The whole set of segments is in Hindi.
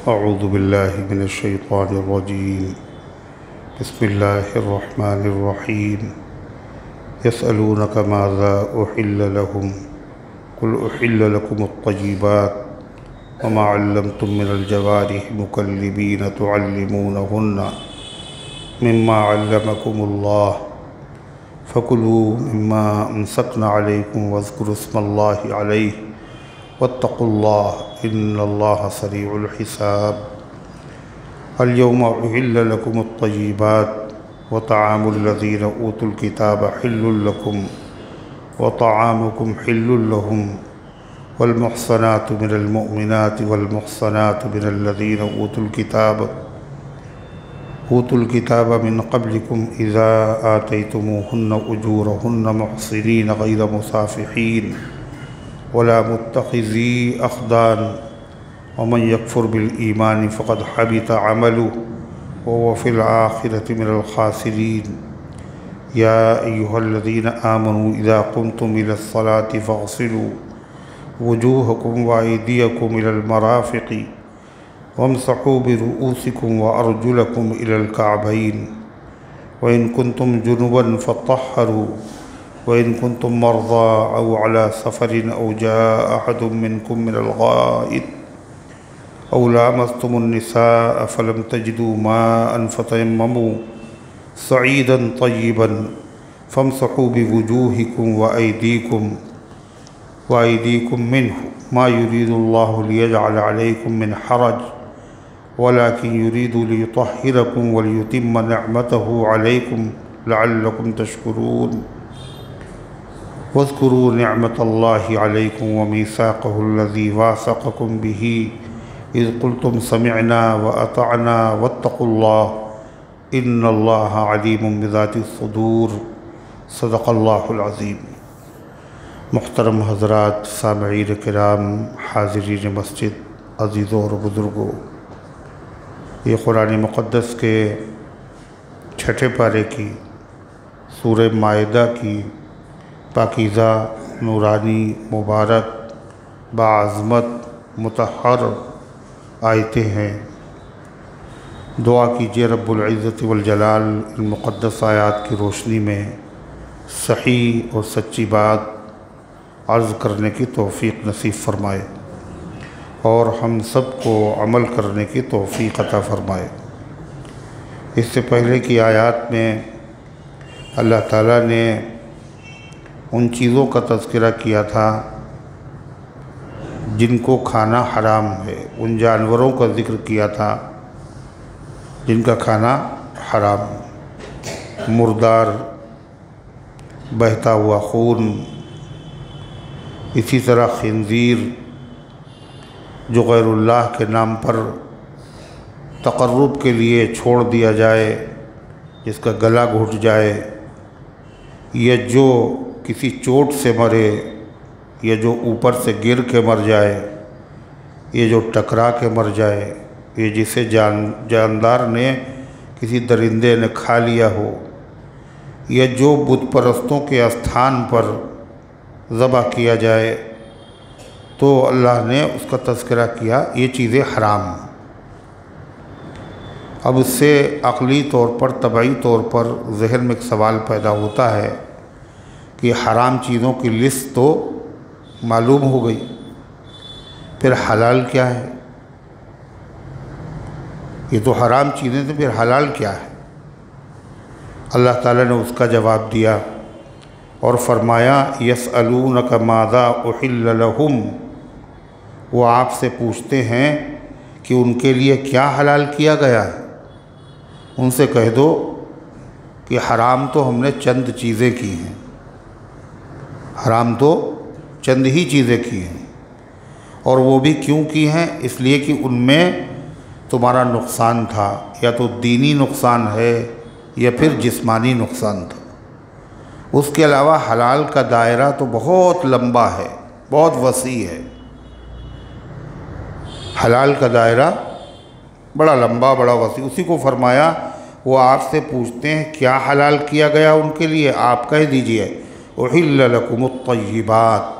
अऊज़ु बिल्लाहि मिनश शैतानिर रजीम। बिस्मिल्लाहिर रहमानिर रहीम। यसअलूनका माज़ा उहिल्ल लहुम कुल उहिल्ल लकुमुत तय्यिबात वमा अल्लमतुम मिनल जवारिहि मुकल्लिबीन तुअल्लिमूनहुन्ना मिम्मा अल्लमकुमुल्लाह फ़कुलू मिम्मा अमसकना अलैकुम वज़्कुरुस्मल्लाहि अलैहि वत्तक़ुल्लाह इन्नल्लाह सरीउल हिसाब। अल-यौमा उहिल्ल लकुमुत तय्यिबात व तआमुल लज़ीना ऊतुल किताब हिल्लुल लकुम व तआमुकुम हिल्लुल लहुम वल मुहसनातु मिनल मुअमिनाति वल मुहसनातु मिनल लज़ीना ऊतुल किताब मिन क़ब्लिकुम इज़ा आतैतुमूहुन्ना उजूरहुन्ना मुहसिनीन गैर मुसाफ़िहीन वला मुत्तख़िज़ी अख़दान वमन यकफ़ुर बिल ईमानि फ़क़द हबिता अमलुहु व हुवा फ़िल आख़िरति मिनल ख़ासिरीन। या अय्युहल्लज़ीना आमनू इज़ा क़ुमतुम इलस्सलाति फ़ग़सिलू वुजूहकुम व अयदियकुम इलल मराफ़िक़ि वम्सहू बिरुऊसिकुम व अर्जुलकुम इलल कअबैन व इन कुंतुम जुनुबन फ़त्तहरू व इन कुंतुम मर्ज़ा औ अला सफ़रिन औ जाअ अहदुम मिनकुम मिनल गाइत औ लामस्तुमुन निसाअ फ़लम तजिदू माअन फ़तयम्ममू सईदन तय्यिबन फ़म्सहू बिवुजूहिकुम व अयदीकुम मिन्हु मा युरीदुल्लाहु लियजअल अलैकुम मिन हरज वलाकिन युरीदु लियुत्तहिरकुम व लियुतिम्म निअमतहु अलैकुम लअल्लकुम तशकुरून। वज़्कुरू निअमतल्लाहि अलैकुम व मीसाक़हुल्लज़ी वासक़कुम बिही इज़ क़ुल्तुम समिअना व अतअना वत्तक़ुल्लाह इन्नल्लाह अलीमुम बिज़ातिस्सुदूर। सदक़ल्लाहुल अज़ीम। मुहतरम हज़रात, सामईन किराम, हाज़िरीन मस्जिद, अज़ीज़ों और बुज़ुर्गों, ये कुरान मुक़द्दस के छठे पारे की सूरह माइदा की पाकीज़ा, नूरानी, मुबारक, बाअज़मत, मुतहहर आयतें हैं। दुआ कीजिए रब्बुल इज़्ज़ति वल जलाल इन मुक़द्दस आयात की रोशनी में सही और सच्ची बात अर्ज़ करने की तौफ़ीक़ नसीब फ़रमाए और हम सब को अमल करने की तौफ़ीक़ अता फ़रमाए। इससे पहले की आयात में अल्लाह ताला ने उन चीज़ों का तज़किरा किया था जिनको खाना हराम है, उन जानवरों का ज़िक्र किया था जिनका खाना हराम, मुर्दार, बहता हुआ खून, इसी तरह खिंज़ीर जो गैरुल्लाह के नाम पर तक़र्रुब के लिए छोड़ दिया जाए, जिसका गला घुट जाए, या जो किसी चोट से मरे, या जो ऊपर से गिर के मर जाए, ये जो टकरा के मर जाए, ये जिसे जानदार ने किसी दरिंदे ने खा लिया हो, या जो बुत परस्तों के स्थान पर ज़बह किया जाए, तो अल्लाह ने उसका तज़किरा किया, ये चीज़ें हराम। अब उससे अक़ली तौर पर, तबई तौर पर ज़हन में एक सवाल पैदा होता है कि हराम चीज़ों की लिस्ट तो मालूम हो गई, फिर हलाल क्या है? ये तो हराम चीज़ें तो फिर हलाल क्या है? अल्लाह ताला ने उसका जवाब दिया और फ़रमाया यसअलूनका माज़ा उहिल्ल लहुम, वो आपसे पूछते हैं कि उनके लिए क्या हलाल किया गया है। उनसे कह दो कि हराम तो हमने चंद चीज़ें की हैं, हराम तो चंद ही चीज़ें की हैं, और वो भी क्यों की हैं? इसलिए कि उनमें तुम्हारा नुकसान था, या तो दीनी नुकसान है या फिर जिस्मानी नुकसान था। उसके अलावा हलाल का दायरा तो बहुत लंबा है, बहुत वसी है। हलाल का दायरा बड़ा लंबा, बड़ा वसी। उसी को फरमाया वो आपसे पूछते हैं क्या हलाल किया गया उनके लिए, आप कह दीजिए उहिल्ल लकुमुत तय्यिबात,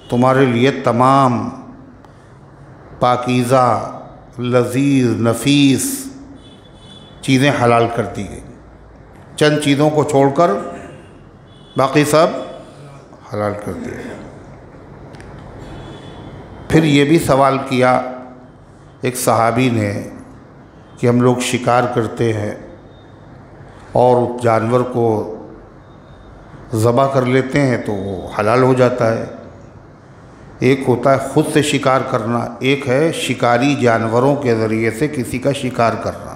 तुम्हारे लिए तमाम पाकीज़ा लजीज नफीस चीज़ें हलाल कर दी गई। चंद चीज़ों को छोड़कर बाकी सब हलाल कर दिया। फिर ये भी सवाल किया एक सहाबी ने कि हम लोग शिकार करते हैं और उस जानवर को ज़बह कर लेते हैं तो वो हलाल हो जाता है। एक होता है ख़ुद से शिकार करना, एक है शिकारी जानवरों के ज़रिए से किसी का शिकार करना।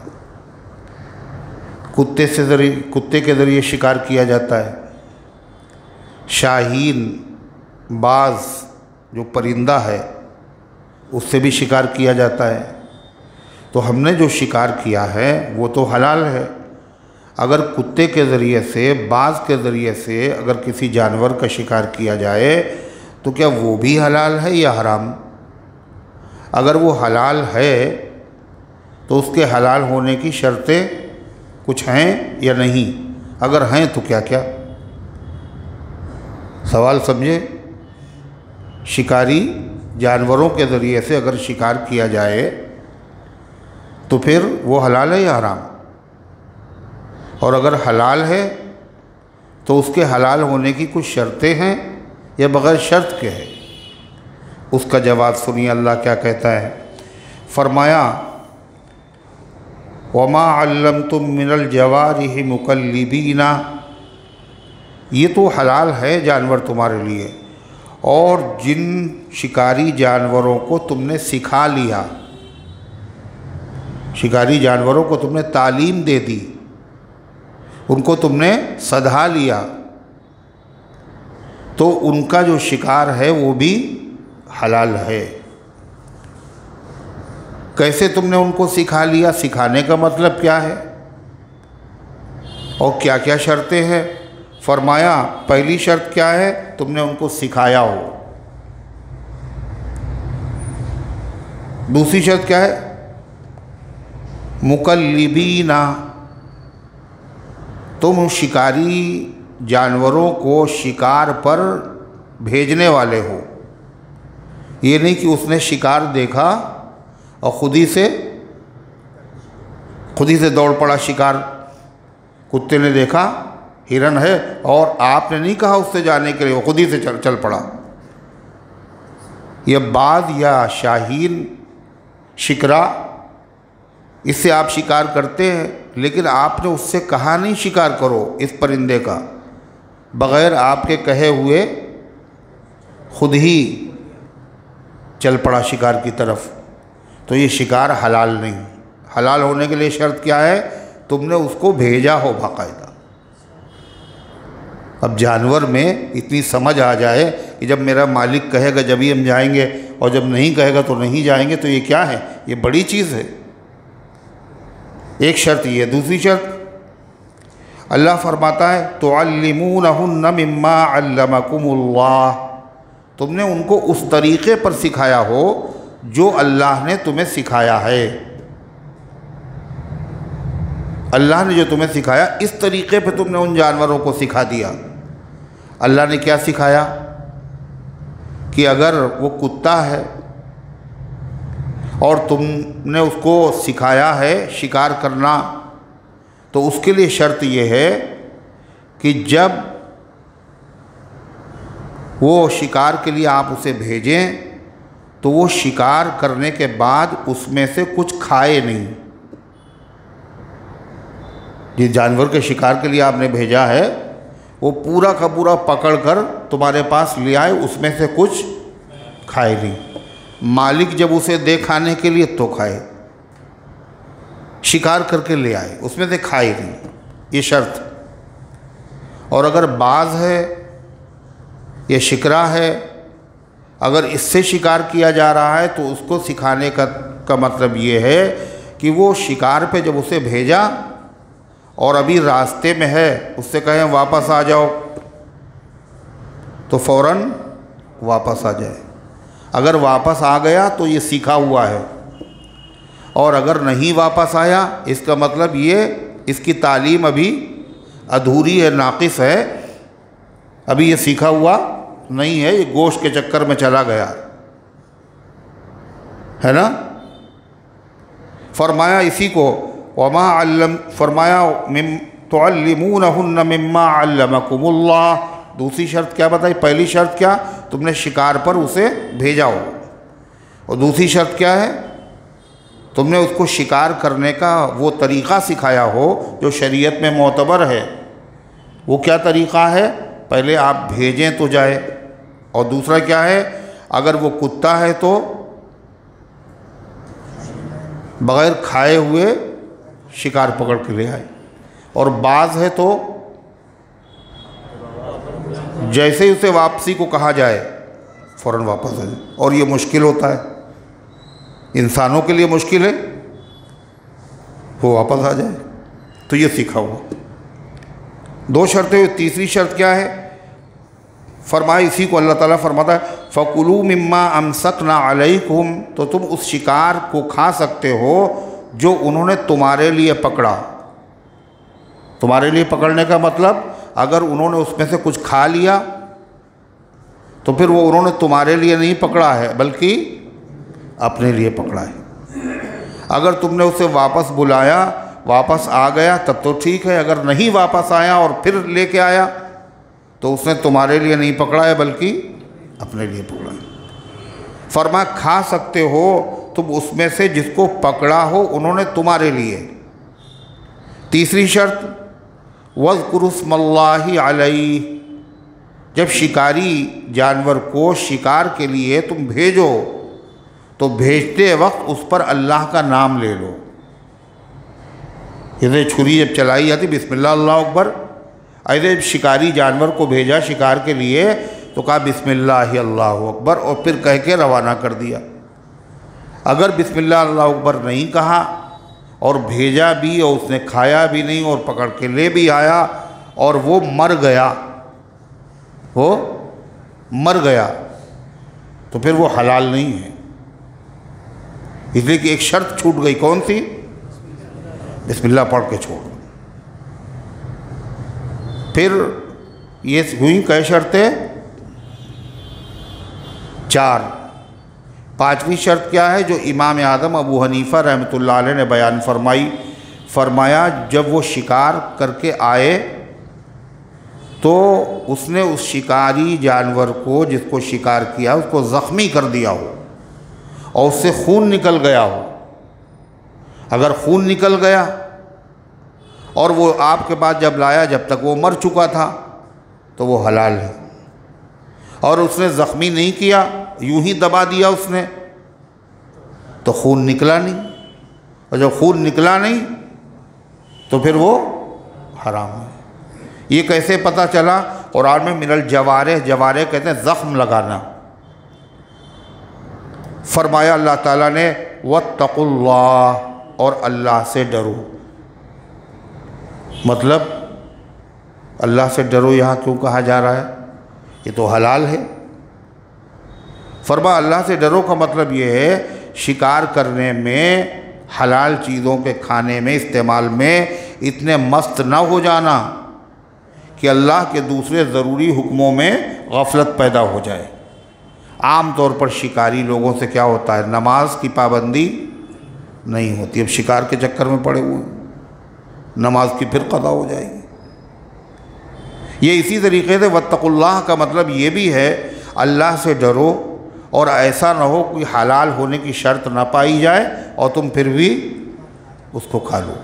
कुत्ते के ज़रिए शिकार किया जाता है। शाहीन बाज़ जो परिंदा है उससे भी शिकार किया जाता है। तो हमने जो शिकार किया है वो तो हलाल है। अगर कुत्ते के ज़रिए से, बाज़ के ज़रिए से अगर किसी जानवर का शिकार किया जाए तो क्या वो भी हलाल है या हराम? अगर वो हलाल है तो उसके हलाल होने की शर्तें कुछ हैं या नहीं? अगर हैं तो क्या क्या? सवाल समझे। शिकारी जानवरों के ज़रिए से अगर शिकार किया जाए तो फिर वो हलाल है या हराम? और अगर हलाल है तो उसके हलाल होने की कुछ शर्तें हैं या बग़ैर शर्त के है? उसका जवाब सुनिए अल्लाह क्या कहता है। फरमाया वमा अल्लमतुम मिनल जवारिहि मुकल्लिबीना, ये तो हलाल है जानवर तुम्हारे लिए, और जिन शिकारी जानवरों को तुमने सिखा लिया, शिकारी जानवरों को तुमने तालीम दे दी, उनको तुमने सधा लिया, तो उनका जो शिकार है वो भी हलाल है। कैसे तुमने उनको सिखा लिया? सिखाने का मतलब क्या है और क्या क्या शर्तें हैं? फरमाया पहली शर्त क्या है? तुमने उनको सिखाया हो। दूसरी शर्त क्या है? मुकल्लिबीना, तुम शिकारी जानवरों को शिकार पर भेजने वाले हो। ये नहीं कि उसने शिकार देखा और खुद ही से दौड़ पड़ा शिकार। कुत्ते ने देखा हिरन है और आपने नहीं कहा उससे जाने के लिए, वो खुद ही से चल पड़ा। यह बाज़ या शाहीन शिकरा, इससे आप शिकार करते हैं, लेकिन आपने उससे कहा नहीं शिकार करो इस परिंदे का, बग़ैर आपके कहे हुए खुद ही चल पड़ा शिकार की तरफ। तो ये शिकार हलाल नहीं। हलाल होने के लिए शर्त क्या है? तुमने उसको भेजा हो बाकायदा। अब जानवर में इतनी समझ आ जाए कि जब मेरा मालिक कहेगा जब ही हम जाएंगे, और जब नहीं कहेगा तो नहीं जाएंगे, तो ये क्या है? ये बड़ी चीज़ है। एक शर्त ये। दूसरी शर्त अल्लाह फरमाता है तुअल्लिमूनहुन्ना मिम्मा अल्लमकुमुल्लाह, तुमने उनको उस तरीक़े पर सिखाया हो जो अल्लाह ने तुम्हें सिखाया है। अल्लाह ने जो तुम्हें सिखाया इस तरीक़े पे तुमने उन जानवरों को सिखा दिया। अल्लाह ने क्या सिखाया कि अगर वो कुत्ता है और तुमने उसको सिखाया है शिकार करना, तो उसके लिए शर्त ये है कि जब वो शिकार के लिए आप उसे भेजें तो वो शिकार करने के बाद उसमें से कुछ खाए नहीं। जिस जानवर के शिकार के लिए आपने भेजा है वो पूरा का पूरा पकड़ कर तुम्हारे पास ले आए, उसमें से कुछ खाए नहीं। मालिक जब उसे दे खाने के लिए तो खाए, शिकार करके ले आए, उसमें से खाए नहीं, ये शर्त। और अगर बाज़ है या शिकरा है, अगर इससे शिकार किया जा रहा है तो उसको सिखाने का मतलब ये है कि वो शिकार पे जब उसे भेजा और अभी रास्ते में है, उससे कहें वापस आ जाओ तो फ़ौरन वापस आ जाए। अगर वापस आ गया तो ये सीखा हुआ है, और अगर नहीं वापस आया इसका मतलब ये इसकी तालीम अभी अधूरी है, नाक़िस है, अभी ये सीखा हुआ नहीं है, ये गोश्त के चक्कर में चला गया है ना। फरमाया इसी को वमा अल्लम, फरमाया मिम तुअल्लिमूनहुन्ना मिम्मा अल्लमकुमुल्लाह। दूसरी शर्त क्या बताई? पहली शर्त क्या? तुमने शिकार पर उसे भेजा हो, और दूसरी शर्त क्या है? तुमने उसको शिकार करने का वो तरीक़ा सिखाया हो जो शरीयत में मोतबर है। वो क्या तरीक़ा है? पहले आप भेजें तो जाए, और दूसरा क्या है? अगर वो कुत्ता है तो बग़ैर खाए हुए शिकार पकड़ के ले आए, और बाज़ है तो जैसे ही उसे वापसी को कहा जाए फ़ौरन वापस आ जाए। और ये मुश्किल होता है, इंसानों के लिए मुश्किल है, वो वापस आ जाए। तो ये सीखा हुआ। दो शर्तें। तीसरी शर्त क्या है? फरमाया इसी को अल्लाह ताला फरमाता है फ़कुलू मिम्मा अमसकना अलैकुम, तो तुम उस शिकार को खा सकते हो जो उन्होंने तुम्हारे लिए पकड़ा। तुम्हारे लिए पकड़ने का मतलब, अगर उन्होंने उसमें से कुछ खा लिया तो फिर वो उन्होंने तुम्हारे लिए नहीं पकड़ा है बल्कि अपने लिए पकड़ा है। अगर तुमने उसे वापस बुलाया, वापस आ गया तब तो ठीक है, अगर नहीं वापस आया और फिर लेके आया तो उसने तुम्हारे लिए नहीं पकड़ा है बल्कि अपने लिए पकड़ा है। फरमा खा सकते हो तुम उसमें से जिसको पकड़ा हो उन्होंने तुम्हारे लिए। तीसरी शर्त वज़्कुरुस्मल्लाहि अलैहि, जब शिकारी जानवर को शिकार के लिए तुम भेजो तो भेजते वक्त उस पर अल्लाह का नाम ले लो। जैसे छुरी जब चलाई जाती बिस्मिल्लाह अल्लाहु अकबर, ऐसे शिकारी जानवर को भेजा शिकार के लिए तो कहा बिस्मिल्लाह अल्लाहु अकबर, और फिर कह के रवाना कर दिया। अगर बिस्मिल्लाह अल्लाहु अकबर नहीं कहा और भेजा भी और उसने खाया भी नहीं और पकड़ के ले भी आया और वो मर गया, वो मर गया, तो फिर वो हलाल नहीं है। इसलिए कि एक शर्त छूट गई। कौन सी? बिस्मिल्लाह पढ़ के छोड़। फिर ये हुई कै शर्तें? 4। पांचवी शर्त क्या है जो इमाम आज़म अबू हनीफ़ा रहमतुल्लाह अलैह ने बयान फरमाई? फरमाया जब वो शिकार करके आए तो उसने उस शिकारी जानवर को जिसको शिकार किया उसको ज़ख्मी कर दिया हो और उससे खून निकल गया हो। अगर खून निकल गया और वो आपके पास जब लाया जब तक वो मर चुका था तो वो हलाल है। और उसने ज़ख्मी नहीं किया, यूं ही दबा दिया उसने, तो खून निकला नहीं, और जब खून निकला नहीं तो फिर वो हराम है। ये कैसे पता चला? कुरान में मिनल जवारे, जवारे कहते हैं ज़ख्म लगाना। फरमाया अल्लाह ताला ने वत्तकुल्लाह, और अल्लाह से डरो। मतलब अल्लाह से डरो यहाँ क्यों कहा जा रहा है? ये तो हलाल है। फरमा अल्लाह से डरो का मतलब ये है शिकार करने में, हलाल चीज़ों के खाने में, इस्तेमाल में इतने मस्त न हो जाना कि अल्लाह के दूसरे ज़रूरी हुक्मों में गफलत पैदा हो जाए। आम तौर पर शिकारी लोगों से क्या होता है? नमाज की पाबंदी नहीं होती, अब शिकार के चक्कर में पड़े हुए, नमाज की फिर क़ज़ा हो जाएगी। ये इसी तरीके से वत्तकुल्लाह का मतलब ये भी है अल्लाह से डरो, और ऐसा ना हो कोई हलाल होने की शर्त ना पाई जाए और तुम फिर भी उसको खा लो।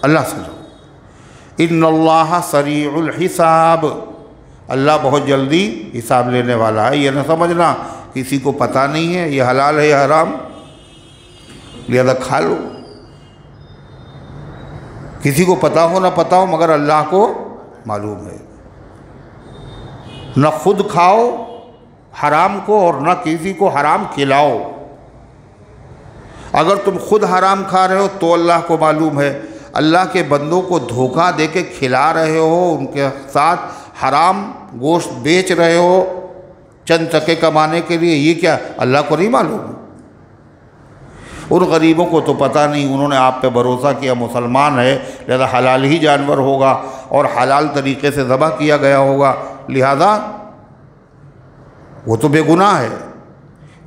अल्लाह से डरो। इन्नल्लाह सरीउल हिसाब, अल्लाह बहुत जल्दी हिसाब लेने वाला है। ये ना समझना किसी को पता नहीं है ये हलाल है या हराम, लिहाजा खा लो। किसी को पता हो ना पता हो, मगर अल्लाह को मालूम है। न खुद खाओ हराम को और न किसी को हराम खिलाओ। अगर तुम खुद हराम खा रहे हो तो अल्लाह को मालूम है, अल्लाह के बंदों को धोखा दे के खिला रहे हो, उनके साथ हराम गोश्त बेच रहे हो चंद टके कमाने के लिए, ये क्या अल्लाह को नहीं मालूम? उन गरीबों को तो पता नहीं, उन्होंने आप पे भरोसा किया मुसलमान है लिहाजा हलाल ही जानवर होगा और हलाल तरीके से ज़बह किया गया होगा, लिहाजा वो तो बेगुनाह है।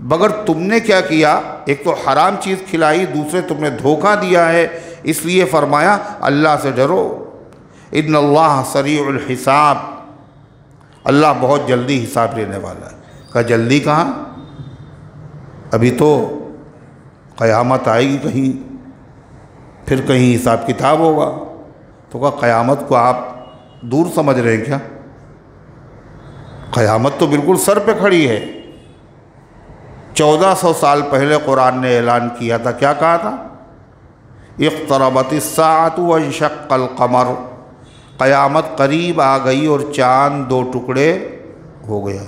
मगर तुमने क्या किया, एक तो हराम चीज़ खिलाई, दूसरे तुमने धोखा दिया है, इसलिए फरमाया अल्लाह से डरो। इन्नल्लाह सरीउल हिसाब, अल्लाह बहुत जल्दी हिसाब लेने वाला है। कहा जल्दी कहाँ, अभी तो क़यामत आएगी कहीं, फिर कहीं हिसाब किताब होगा। तो कहा क़यामत को आप दूर समझ रहे हैं क्या, क़यामत तो बिल्कुल सर पे खड़ी है। 1400 साल पहले कुरान ने ऐलान किया था, क्या कहा था, इक़्तरबतिस्साअतु वंशक़्क़ल क़मर, क़यामत करीब आ गई और चाँद दो टुकड़े हो गया।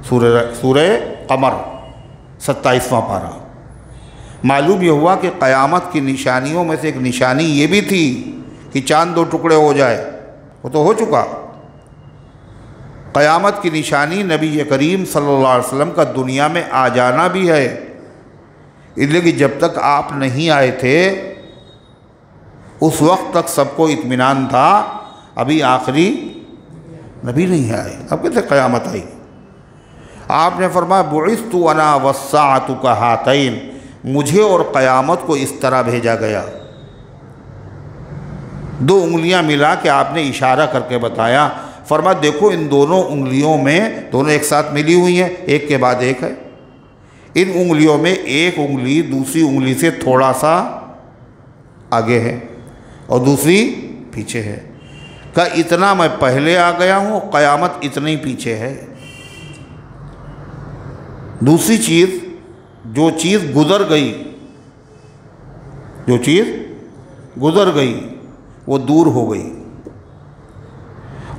सूरह क़मर 27वां पारा। मालूम यह हुआ कि क़यामत की निशानियों में से एक निशानी ये भी थी कि चाँद दो टुकड़े हो जाए, वो तो हो चुका। क़यामत की निशानी नबी करीम सल्लल्लाहु अलैहि वसल्लम का दुनिया में आ जाना भी है, इसलिए कि जब तक आप नहीं आए थे उस वक्त तक सबको इत्मीनान था, अभी आखिरी नबी नहीं आए, अब कैसे क़यामत आई। आपने फरमाया बुइस्तु अना वस्साअतु कहातैन, मुझे और क़यामत को इस तरह भेजा गया। दो उंगलियां मिला के आपने इशारा करके बताया, फरमा देखो इन दोनों उंगलियों में, दोनों एक साथ मिली हुई हैं, एक के बाद एक है। इन उंगलियों में एक उंगली दूसरी उंगली से थोड़ा सा आगे है और दूसरी पीछे है। का इतना मैं पहले आ गया हूँ, क़यामत इतनी पीछे है। दूसरी चीज़, जो चीज़ गुज़र गई, जो चीज़ गुज़र गई वो दूर हो गई,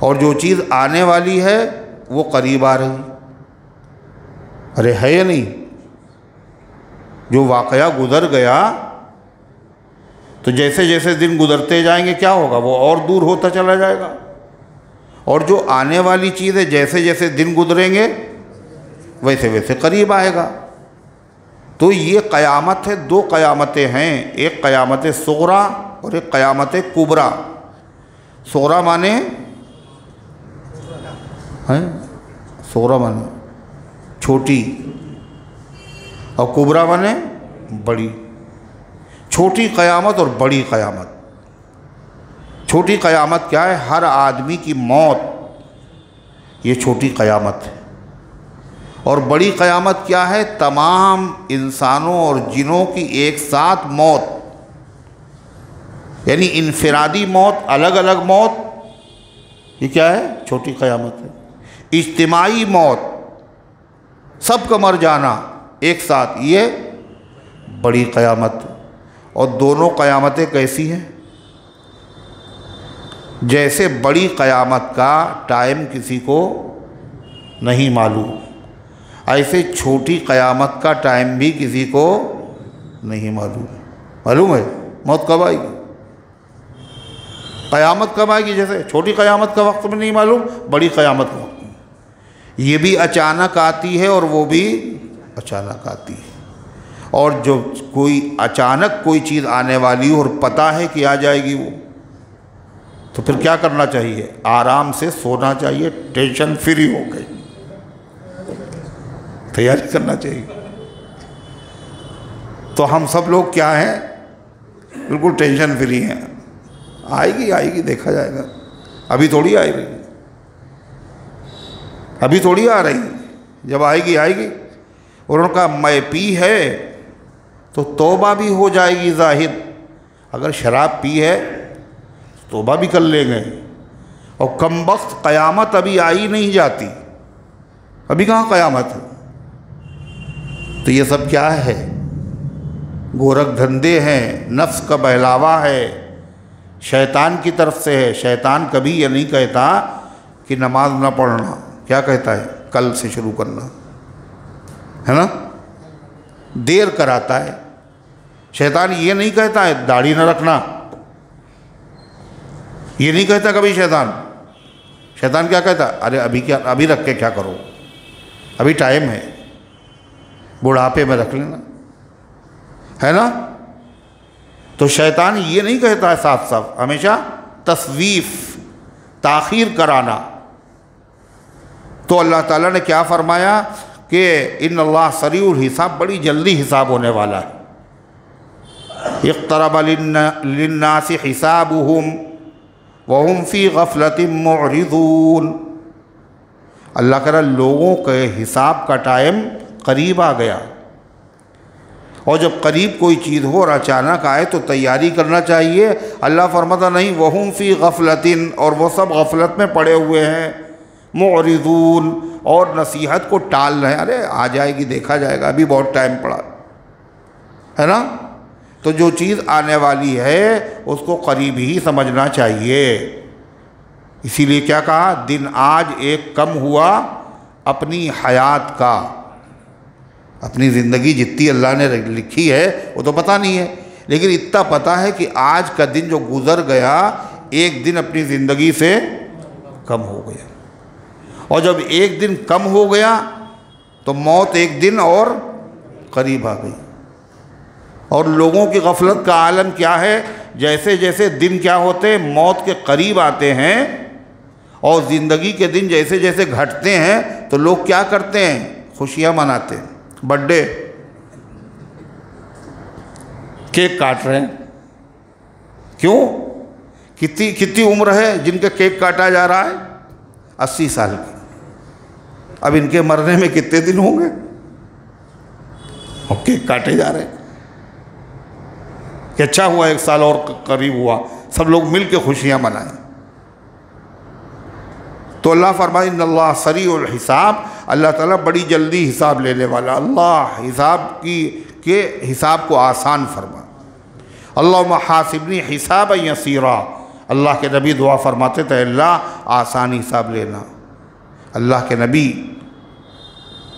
और जो चीज़ आने वाली है वो करीब आ रही। अरे है या नहीं, जो वाक़या गुज़र गया तो जैसे जैसे दिन गुज़रते जाएंगे क्या होगा, वो और दूर होता चला जाएगा। और जो आने वाली चीज़ है जैसे जैसे दिन गुज़रेंगे वैसे वैसे करीब आएगा। तो ये क़यामत है, दो क़यामतें हैं, एक क़यामत सुग़रा और एक क़यामत कुबरा। सुग़रा माने हैं, सुग़रा माने छोटी और कुबरा माने बड़ी। छोटी क़यामत और बड़ी क़यामत। छोटी क़यामत क्या है, हर आदमी की मौत, ये छोटी क़यामत है। और बड़ी क़यामत क्या है, तमाम इंसानों और जिनों की एक साथ मौत, यानी इनफिरादी मौत, अलग अलग मौत, ये क्या है, छोटी क़यामत है। इज्तिमाई मौत, सबका मर जाना एक साथ, ये बड़ी क़यामत। और दोनों क़यामतें कैसी हैं, जैसे बड़ी क़यामत का टाइम किसी को नहीं मालूम, ऐसे छोटी क़यामत का टाइम भी किसी को नहीं मालूम। मालूम है मौत कब आएगी, क़यामत कब आएगी, जैसे छोटी क़यामत का वक्त में नहीं मालूम, बड़ी क़यामत का वक्त में। ये भी अचानक आती है और वो भी अचानक आती है। और जो कोई अचानक कोई चीज़ आने वाली हो और पता है कि आ जाएगी वो, तो फिर क्या करना चाहिए, आराम से सोना चाहिए, टेंशन फ्री हो गई, तैयारी करना चाहिए। तो हम सब लोग क्या हैं, बिल्कुल टेंशन फ्री हैं। आएगी आएगी देखा जाएगा, अभी थोड़ी आ रही, अभी थोड़ी आ रही, जब आएगी आएगी। और उनका मैं पी है तो तौबा भी हो जाएगी ज़ाहिद, अगर शराब पी है तौबा भी कर लेंगे। और कमबख्त क़यामत अभी आई नहीं जाती, अभी कहाँ क़यामत है। तो ये सब क्या है, गोरख धंधे हैं, नफ्स का बहलावा है, शैतान की तरफ से है। शैतान कभी ये नहीं कहता कि नमाज ना पढ़ना, क्या कहता है, कल से शुरू करना, है ना, देर कराता है। शैतान ये नहीं कहता है दाढ़ी न रखना, ये नहीं कहता कभी शैतान। शैतान क्या कहता, अरे अभी क्या, अभी रख के क्या करो, अभी टाइम है, बुढ़ापे में रख लेना, है ना। तो शैतान ये नहीं कहता है साफ साफ, हमेशा तस्वीफ, ताख़ीर कराना। तो अल्लाह ताला ने क्या फरमाया कि इन्नल्लाह सरीउल हिसाब, बड़ी जल्दी हिसाब होने वाला है। इक़्तरब लिन्नासि हिसाबुहुम वहुम फ़ी गफ़लतिन मुअरिज़ून। अल्लाह कह रहा लोगों के हिसाब का टाइम करीब आ गया, और जब करीब कोई चीज़ हो और अचानक आए तो तैयारी करना चाहिए। अल्लाह फरमाता नहीं, वहुम फ़ी गफ़लतिन, और वो सब गफ़लत में पड़े हुए हैं, मुअरिज़ून, और नसीहत को टाल रहे हैं। अरे आ जाएगी, देखा जाएगा, अभी बहुत टाइम पड़ा है ना। तो जो चीज़ आने वाली है उसको करीब ही समझना चाहिए। इसीलिए क्या कहा, दिन आज एक कम हुआ अपनी हयात का। अपनी ज़िंदगी जितनी अल्लाह ने लिखी है वो तो पता नहीं है, लेकिन इतना पता है कि आज का दिन जो गुज़र गया, एक दिन अपनी ज़िंदगी से कम हो गया। और जब एक दिन कम हो गया तो मौत एक दिन और करीब आ गई। और लोगों की गफलत का आलम क्या है, जैसे जैसे दिन क्या होते मौत के करीब आते हैं, और ज़िंदगी के दिन जैसे जैसे घटते हैं तो लोग क्या करते हैं, खुशियाँ मनाते हैं, बर्थडे, केक काट रहे हैं। क्यों? कितनी कितनी उम्र है जिनके केक काटा जा रहा है, 80 साल की। अब इनके मरने में कितने दिन होंगे, और केक काटे जा रहे हैं कि अच्छा हुआ 1 साल और करीब हुआ, सब लोग मिल के खुशियाँ मनाएं। तो अल्लाह फरमाए इन्नल्लाह सरीउल हिसाब, अल्लाह ताला बड़ी जल्दी हिसाब लेने वाला। अल्लाह के हिसाब को आसान फरमा। अल्लाहुम्मा हासिबनी हिसाबन यसीरा, अल्लाह के नबी दुआ फरमाते थे अल्लाह आसान हिसाब लेना। अल्लाह के नबी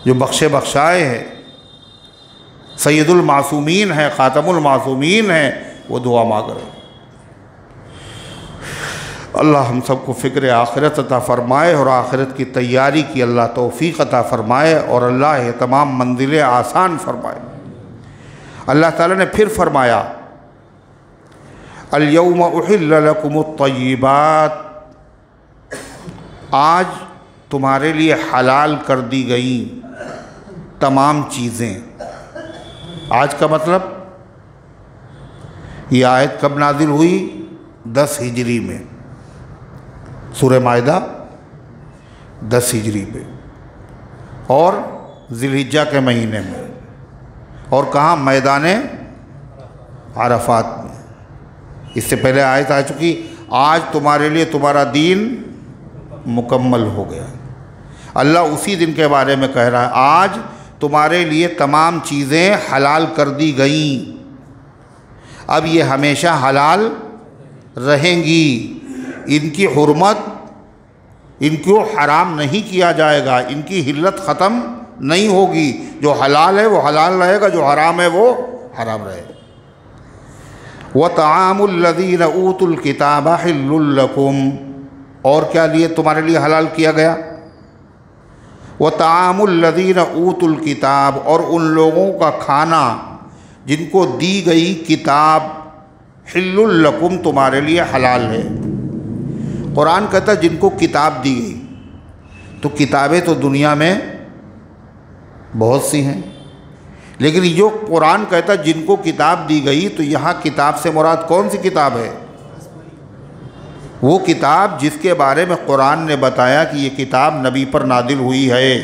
जो बख्शे बख्शाए हैं, सैयदुल मासूमीन है, ख़ातमुल मासूमीन है, वो दुआ मांग रहे। अल्लाह हम सबको फ़िक्र आखिरत अता फ़रमाए और आखिरत की तैयारी की अल्लाह तौफ़ीक़ अता फ़रमाए, और अल्लाह ये तमाम मंजिलें आसान फ़रमाए। अल्लाह ताला ने फिर फरमाया अल-यौम उहिल्ल लकुमुत तय्यिबात, आज तुम्हारे लिए हलाल कर दी गई तमाम चीज़ें। आज का मतलब, ये आयत कब नाज़िल हुई, 10 हिजरी में, सूरह माइदा 10 हिजरी में, और ज़िलहिज्जा के महीने में, और कहाँ, मैदाने अरफात में। इससे पहले आयत आ चुकी, आज तुम्हारे लिए तुम्हारा दीन मुकम्मल हो गया। अल्लाह उसी दिन के बारे में कह रहा है, आज तुम्हारे लिए तमाम चीज़ें हलाल कर दी गईं, अब ये हमेशा हलाल रहेंगी। इनकी हुर्मत, इनको हराम नहीं किया जाएगा, इनकी हिल्लत ख़त्म नहीं होगी। जो हलाल है वो हलाल रहेगा, जो हराम है वो हराम रहेगा। व तआमुल लज़ीना ऊतुल किताब हिल्लुल लकुम, और क्या लिए तुम्हारे लिए हलाल किया गया, व तआमुल लज़ीना ऊतुल किताब, और उन लोगों का खाना जिनको दी गई किताब, हिल्लुल लकुम तुम्हारे लिए हलाल है। कुरान कहता है जिनको किताब दी गई, तो किताबें तो दुनिया में बहुत सी हैं, लेकिन जो कुरान कहता है जिनको किताब दी गई, तो यहाँ किताब से मुराद कौन सी किताब है, वो किताब जिसके बारे में कुरान ने बताया कि ये किताब नबी पर नादिल हुई है।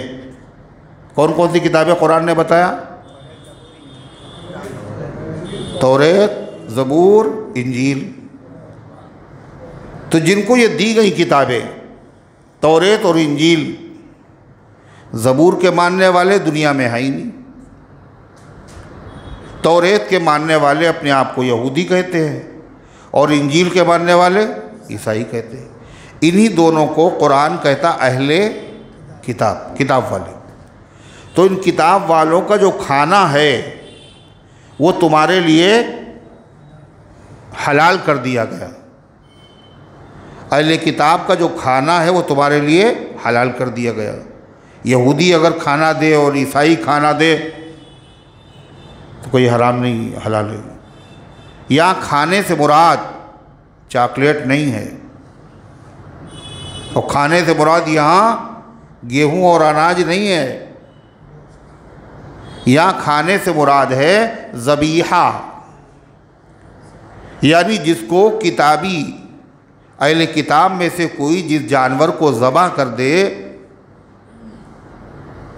कौन कौन सी किताबें कुरान ने बताया, तौरात, ज़बूर, इंजील। तो जिनको ये दी गई किताबें तौरात और इंजील, ज़बूर के मानने वाले दुनिया में है ही नहीं। तौरात के मानने वाले अपने आप को यहूदी कहते हैं, और इंजील के मानने वाले ईसाई कहते हैं। इन्हीं दोनों को कुरान कहता अहले किताब, किताब वाले। तो इन किताब वालों का जो खाना है वो तुम्हारे लिए हलाल कर दिया गया। अहले किताब का जो खाना है वो तुम्हारे लिए हलाल कर दिया गया। यहूदी अगर खाना दे और ईसाई खाना दे तो कोई हराम नहीं, हलाल है। यहाँ खाने से मुराद चॉकलेट नहीं है, और खाने से मुराद यहाँ गेहूँ और अनाज नहीं है, यहाँ खाने से मुराद है ज़बीहा, यानी जिसको किताबी अहले किताब में से कोई जिस जानवर को ज़बह कर दे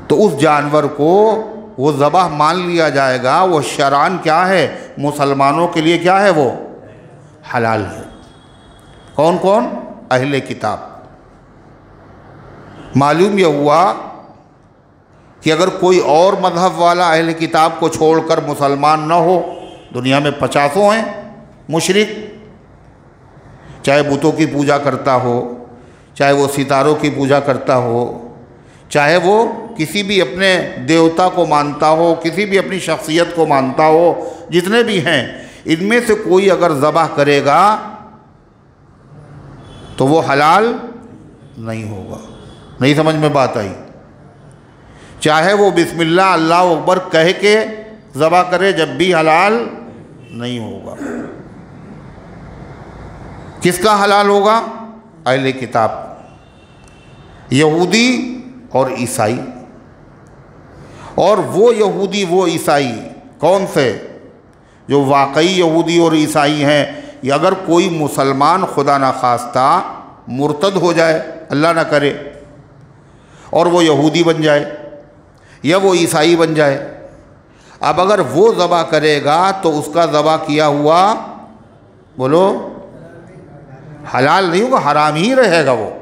तो उस जानवर को वो ज़बह मान लिया जाएगा। वो शरान क्या है, मुसलमानों के लिए क्या है, वो हलाल है। कौन कौन? अहले किताब। मालूम यह हुआ कि अगर कोई और मज़हब वाला अहले किताब को छोड़कर मुसलमान न हो, दुनिया में 50 हैं मुशरिक, चाहे बुतों की पूजा करता हो, चाहे वो सितारों की पूजा करता हो, चाहे वो किसी भी अपने देवता को मानता हो, किसी भी अपनी शख्सियत को मानता हो, जितने भी हैं, इनमें से कोई अगर ज़बह करेगा तो वो हलाल नहीं होगा। नहीं समझ में बात आई? चाहे वो बिस्मिल्लाह अल्लाह अकबर कह के ज़बह करे, जब भी हलाल नहीं होगा। किसका हलाल होगा? अहले किताब, यहूदी और ईसाई। और वो यहूदी वो ईसाई कौन से? जो वाकई यहूदी और ईसाई हैं। या अगर कोई मुसलमान खुदा न खास्ता मुर्तद हो जाए, अल्लाह ना करे, और वो यहूदी बन जाए या वो ईसाई बन जाए, अब अगर वो ज़बह करेगा तो उसका ज़बह किया हुआ, बोलो, हलाल नहीं होगा, हराम ही रहेगा वो।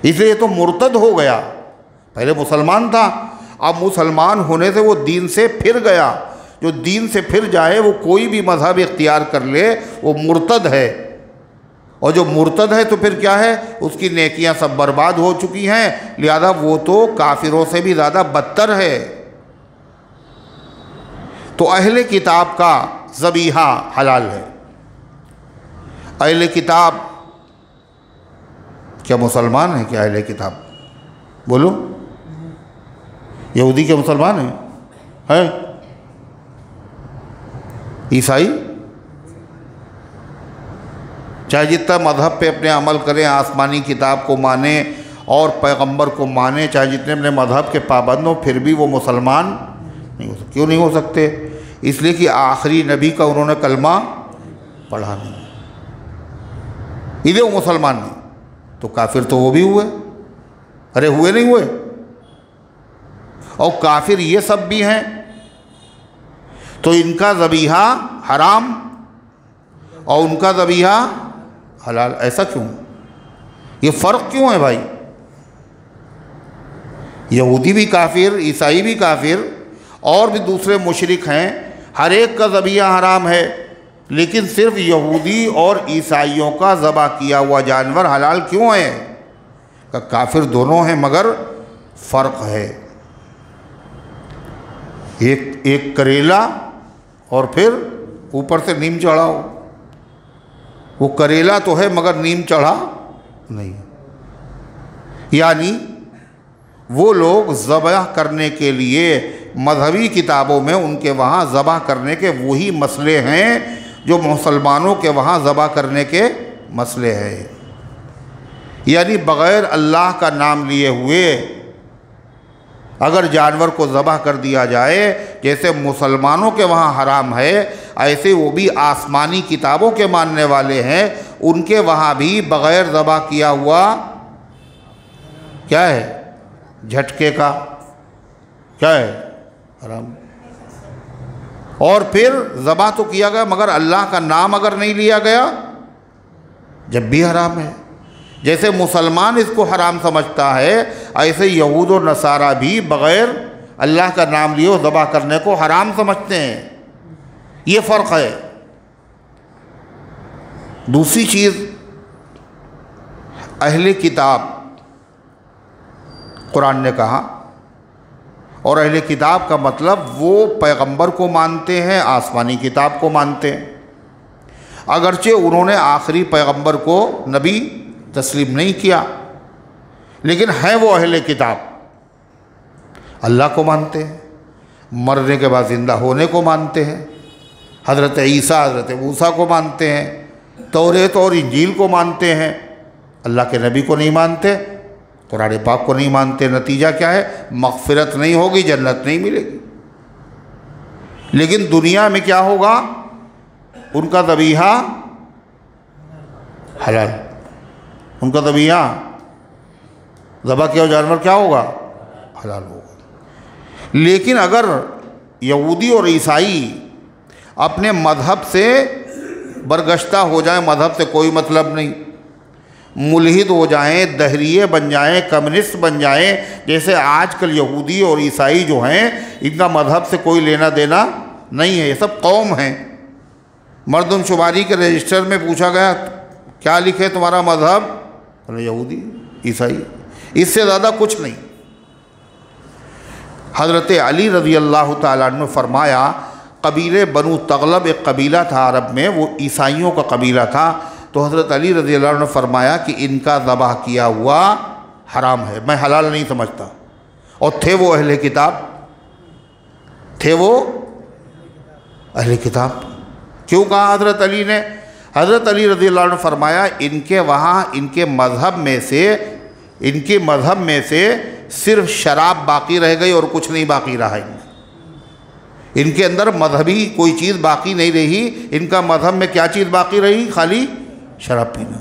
इसलिए तो मुर्तद हो गया। पहले मुसलमान था, अब मुसलमान होने से वो दीन से फिर गया। जो दीन से फिर जाए, वो कोई भी मज़हब इख्तियार कर ले, वो मुर्तद है। और जो मुर्तद है तो फिर क्या है, उसकी नेकियां सब बर्बाद हो चुकी हैं, लिहाजा वो तो काफिरों से भी ज़्यादा बदतर है। तो अहले किताब का ज़बीहा हलाल है। अहले किताब क्या मुसलमान है? क्या अहले किताब? बोलो, यहूदी क्या मुसलमान है? ईसाई चाहे जितना मज़हब पे अपने अमल करें, आसमानी किताब को माने और पैगंबर को माने, चाहे जितने अपने मज़हब के पाबंद हों, फिर भी वो मुसलमान नहीं हो सकते। क्यों नहीं हो सकते? इसलिए कि आखिरी नबी का उन्होंने कलमा पढ़ा नहीं, इसलिए वो मुसलमान नहीं। तो काफिर तो वो भी हुए, अरे हुए नहीं हुए? और काफिर ये सब भी हैं, तो इनका ज़बीहा हराम और उनका ज़बीहा हलाल। ऐसा क्यों? ये फ़र्क क्यों है भाई? यहूदी भी काफिर, ईसाई भी काफिर, और भी दूसरे मुशरिक हैं, हर एक का ज़बीहा हराम है, लेकिन सिर्फ यहूदी और ईसाइयों का ज़बह किया हुआ जानवर हलाल क्यों है? काफिर दोनों हैं, मगर फ़र्क है। एक करेला और फिर ऊपर से नीम चढ़ाओ। वो करेला तो है मगर नीम चढ़ा नहीं। यानी वो लोग ज़बह करने के लिए मजहबी किताबों में उनके वहाँ ज़बह करने के वही मसले हैं जो मुसलमानों के वहाँ ज़बह करने के मसले हैं। यानी बग़ैर अल्लाह का नाम लिए हुए अगर जानवर को ज़बह कर दिया जाए, जैसे मुसलमानों के वहाँ हराम है, ऐसे वो भी आसमानी किताबों के मानने वाले हैं, उनके वहाँ भी बग़ैर ज़बह किया हुआ क्या है, झटके का क्या है, हराम। और फिर ज़बह तो किया गया मगर अल्लाह का नाम अगर नहीं लिया गया, जब भी हराम है। जैसे मुसलमान इसको हराम समझता है, ऐसे यहूद और नसारा भी बग़ैर अल्लाह का नाम लिए ज़बह करने को हराम समझते हैं। ये फ़र्क है। दूसरी चीज़, अहले किताब कुरान ने कहा, और अहले किताब का मतलब वो पैगंबर को मानते हैं, आसमानी किताब को मानते हैं, अगरचे उन्होंने आखिरी पैगंबर को नबी तस्लीम नहीं किया, लेकिन है वो अहले किताब। अल्लाह को मानते हैं, मरने के बाद ज़िंदा होने को मानते हैं, हज़रत ईसा हज़रत मूसा को मानते हैं, तौरेत और इंजील को मानते हैं, अल्लाह के नबी को नहीं मानते। कुरान पाक को नहीं मानते, नतीजा क्या है? मग़फ़िरत नहीं होगी, जन्नत नहीं मिलेगी। लेकिन दुनिया में क्या होगा? उनका ज़बीहा हलाल, उनका ज़बीहा ज़बह किया जानवर क्या होगा? हलाल होगा। लेकिन अगर यहूदी और ईसाई अपने मज़हब से बरगश्ता हो जाए, मज़हब से कोई मतलब नहीं, मुल्हिद हो जाएं, दहरिये बन जाएं, कम्युनिस्ट बन जाएं, जैसे आजकल यहूदी और ईसाई जो हैं इनका मज़हब से कोई लेना देना नहीं है, ये सब कौम हैं। मर्दमशुमारी के रजिस्टर में पूछा गया क्या लिखे तुम्हारा मज़हब? बोले यहूदी ईसाई, इससे ज़्यादा कुछ नहीं। हज़रत अली रज़ी अल्लाह ताला अन्हु ने फरमाया, कबीले बनु तगलब एक कबीला था अरब में, वो ईसाइयों का कबीला था। तो हज़रत अली रज़ी अल्लाह ने फरमाया कि इनका ज़बह किया हुआ हराम है, मैं हलाल नहीं समझता। और थे वो अहले किताब, थे वो अहले किताब। क्यों कहा हज़रत अली ने? हज़रत अली रज़ी अल्लाह ने फरमाया इनके वहाँ इनके मज़हब में से सिर्फ शराब बाकी रह गई और कुछ नहीं बाकी रहा। इनके अंदर मजहबी कोई चीज़ बाकी नहीं रही। इनका मज़हब में क्या चीज़ बाकी रही? खाली शराब पीना।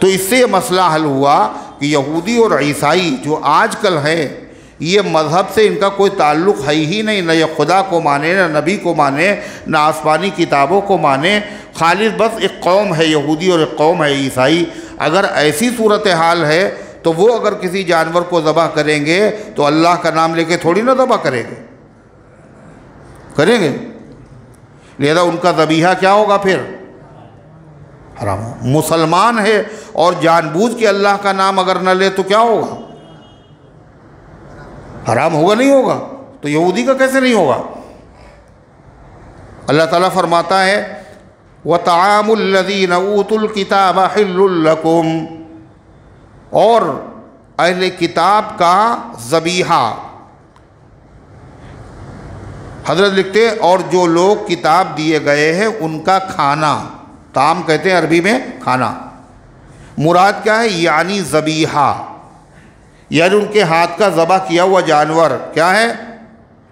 तो इससे ये मसला हल हुआ कि यहूदी और ईसाई जो आजकल है, ये मज़हब से इनका कोई ताल्लुक़ है ही नहीं, न ये खुदा को माने, न नबी को माने, न आसमानी किताबों को माने, खालिस बस एक कौम है यहूदी और एक कौम है ईसाई। अगर ऐसी सूरत हाल है तो वो अगर किसी जानवर को ज़बह करेंगे तो अल्लाह का नाम लेके थोड़ी ना ज़बह करेंगे। लिहाजा उनका ज़बीहा क्या होगा? फिर हराम। मुसलमान है और जानबूझ के अल्लाह का नाम अगर न ले तो क्या होगा? हराम होगा, नहीं होगा? तो यहूदी का कैसे नहीं होगा? अल्लाह ताला फरमाता है व तामुल लज़ीना ऊतुल किताब हिल्लुल लकुम, और अहले किताब का ज़बीहा। हज़रत लिखते हैं और जो लोग किताब दिए गए हैं उनका खाना, ताम कहते हैं अरबी में खाना, मुराद क्या है? यानी ज़बीहा, यानी उनके हाथ का ज़बह किया हुआ जानवर क्या है?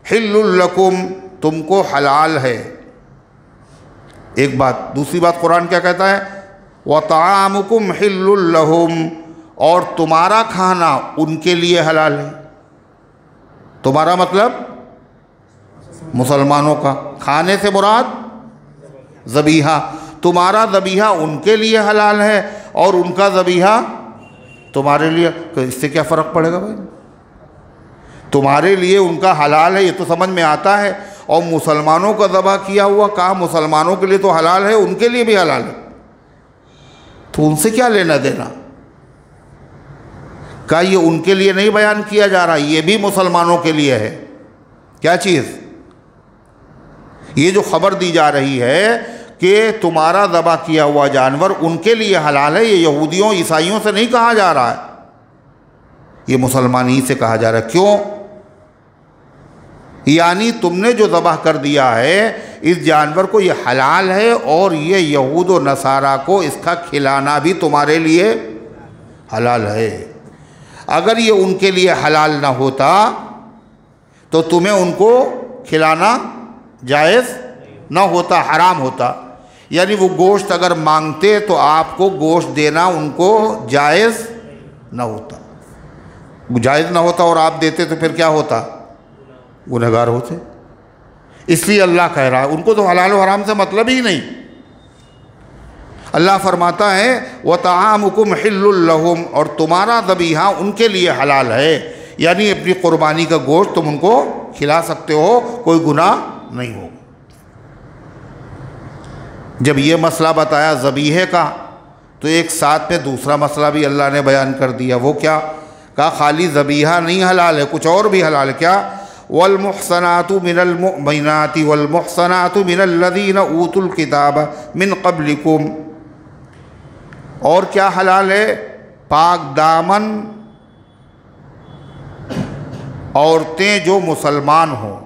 हिल्लुल लकुम, तुमको हलाल है। एक बात। दूसरी बात कुरान क्या कहता है? व तामुकुम हिल्लुल लहुम, और तुम्हारा खाना उनके लिए हलाल है। तुम्हारा मतलब मुसलमानों का, खाने से मुराद ज़बीहा। तुम्हारा ज़बीहा उनके लिए हलाल है और उनका ज़बीहा तुम्हारे लिए। तो इससे क्या फ़र्क पड़ेगा भाई? तुम्हारे लिए उनका हलाल है ये तो समझ में आता है, और मुसलमानों का ज़बह किया हुआ कहा मुसलमानों के लिए तो हलाल है, उनके लिए भी हलाल है, तो उनसे क्या लेना देना? क्या ये उनके लिए नहीं बयान किया जा रहा? ये भी मुसलमानों के लिए है। क्या चीज़? ये जो खबर दी जा रही है कि तुम्हारा ज़बह किया हुआ जानवर उनके लिए हलाल है, ये यहूदियों ईसाइयों से नहीं कहा जा रहा है, ये मुसलमान ही से कहा जा रहा है। क्यों? यानी तुमने जो ज़बह कर दिया है इस जानवर को, ये हलाल है, और ये यहूद व नसारा को इसका खिलाना भी तुम्हारे लिए हलाल है। अगर ये उनके लिए हलाल ना होता तो तुम्हें उनको खिलाना जायज़ ना होता, हराम होता। यानी वो गोश्त अगर मांगते तो आपको गोश्त देना उनको जायज़ ना होता, जायज़ ना होता, और आप देते तो फिर क्या होता? गुनहगार होते। इसलिए अल्लाह कह रहा है उनको तो हलाल और हराम से मतलब ही नहीं। अल्लाह फरमाता है व तामुकुम हिल्लुल लहुम, और तुम्हारा ज़बीहा उनके लिए हलाल है, यानी अपनी क़ुरबानी का गोश्त तुम उनको खिला सकते हो, कोई गुनाह नहीं होगा। जब ये मसला बताया ज़बीहे का, तो एक साथ में दूसरा मसला भी अल्लाह ने बयान कर दिया। वो क्या? कहा खाली ज़बीहा नहीं हलाल है, कुछ और भी हलाल है। क्या? वल मुहसनातु मिनल मुमिनाति वल मुहसनातु मिनल लज़ीना ऊतुल किताब मिन क़ब्लिकुम, और क्या हलाल है? पाक दामन औरतें जो मुसलमान हों।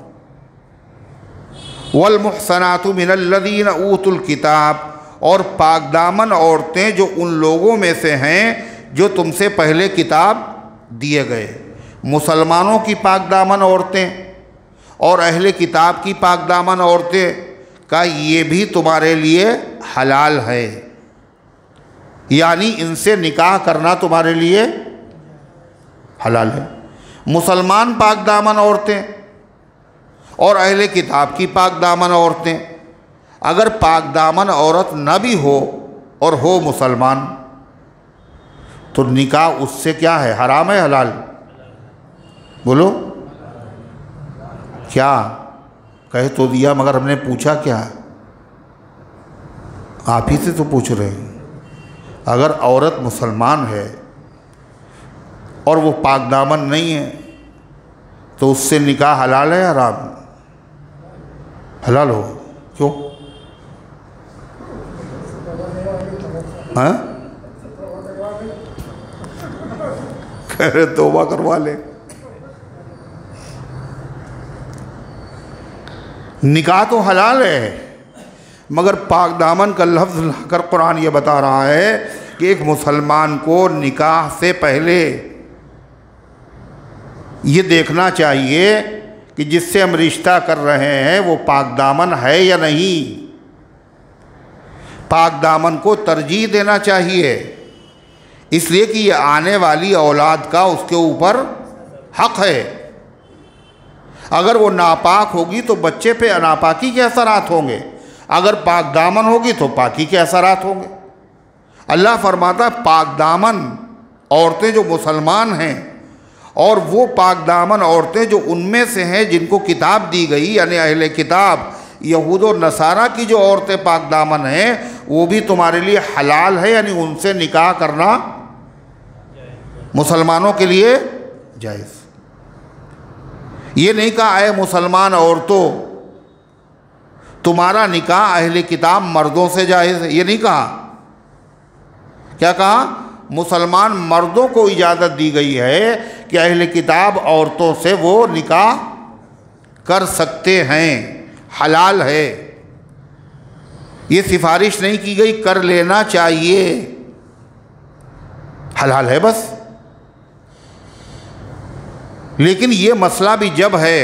वल मुहसनातु मिनल लज़ीना ऊतुल किताब, और पाक दामन औरतें जो उन लोगों में से हैं जो तुमसे पहले किताब दिए गए। मुसलमानों की पाकदामन औरतें और अहले किताब की पाकदामन औरतें का ये भी तुम्हारे लिए हलाल है, यानी इनसे निकाह करना तुम्हारे लिए हलाल है। मुसलमान पाकदामन औरतें और अहले किताब की पाकदामन औरतें, अगर पाकदामन औरत न भी हो और हो मुसलमान, तो निकाह उससे क्या है, हराम है हलाल? बोलो क्या? कह तो दिया मगर हमने पूछा क्या? आप ही से तो पूछ रहे हैं। अगर औरत मुसलमान है और वो पाकदामन नहीं है तो उससे निकाह हलाल है हराम? हलाल हो। क्यों? हाँ, कह रहे तौबा करवा ले। निकाह तो हलाल है, मगर पाकदामन का लफ्ज़ लाकर कुरान ये बता रहा है कि एक मुसलमान को निकाह से पहले ये देखना चाहिए कि जिससे हम रिश्ता कर रहे हैं वो पाकदामन है या नहीं। पाकदामन को तरजीह देना चाहिए, इसलिए कि ये आने वाली औलाद का उसके ऊपर हक़ है। अगर वो नापाक होगी तो बच्चे पे नापाकी के असरात होंगे, अगर पाकदामन होगी तो पाकी के असरात होंगे। अल्लाह फरमाता पाकदामन औरतें जो मुसलमान हैं और वो पाकदामन औरतें जो उनमें से हैं जिनको किताब दी गई, यानी अहले किताब यहूद और नसारा की जो औरतें पाकदामन हैं, वो भी तुम्हारे लिए हलाल है, यानी उनसे निकाह करना मुसलमानों के लिए जायज़। ये नहीं कहा है मुसलमान औरतों तुम्हारा निकाह अहले किताब मर्दों से जायज़ है, ये नहीं कहा। क्या कहा? मुसलमान मर्दों को इजाज़त दी गई है कि अहले किताब औरतों से वो निकाह कर सकते हैं, हलाल है। ये सिफारिश नहीं की गई कर लेना चाहिए, हलाल है बस। लेकिन ये मसला भी जब है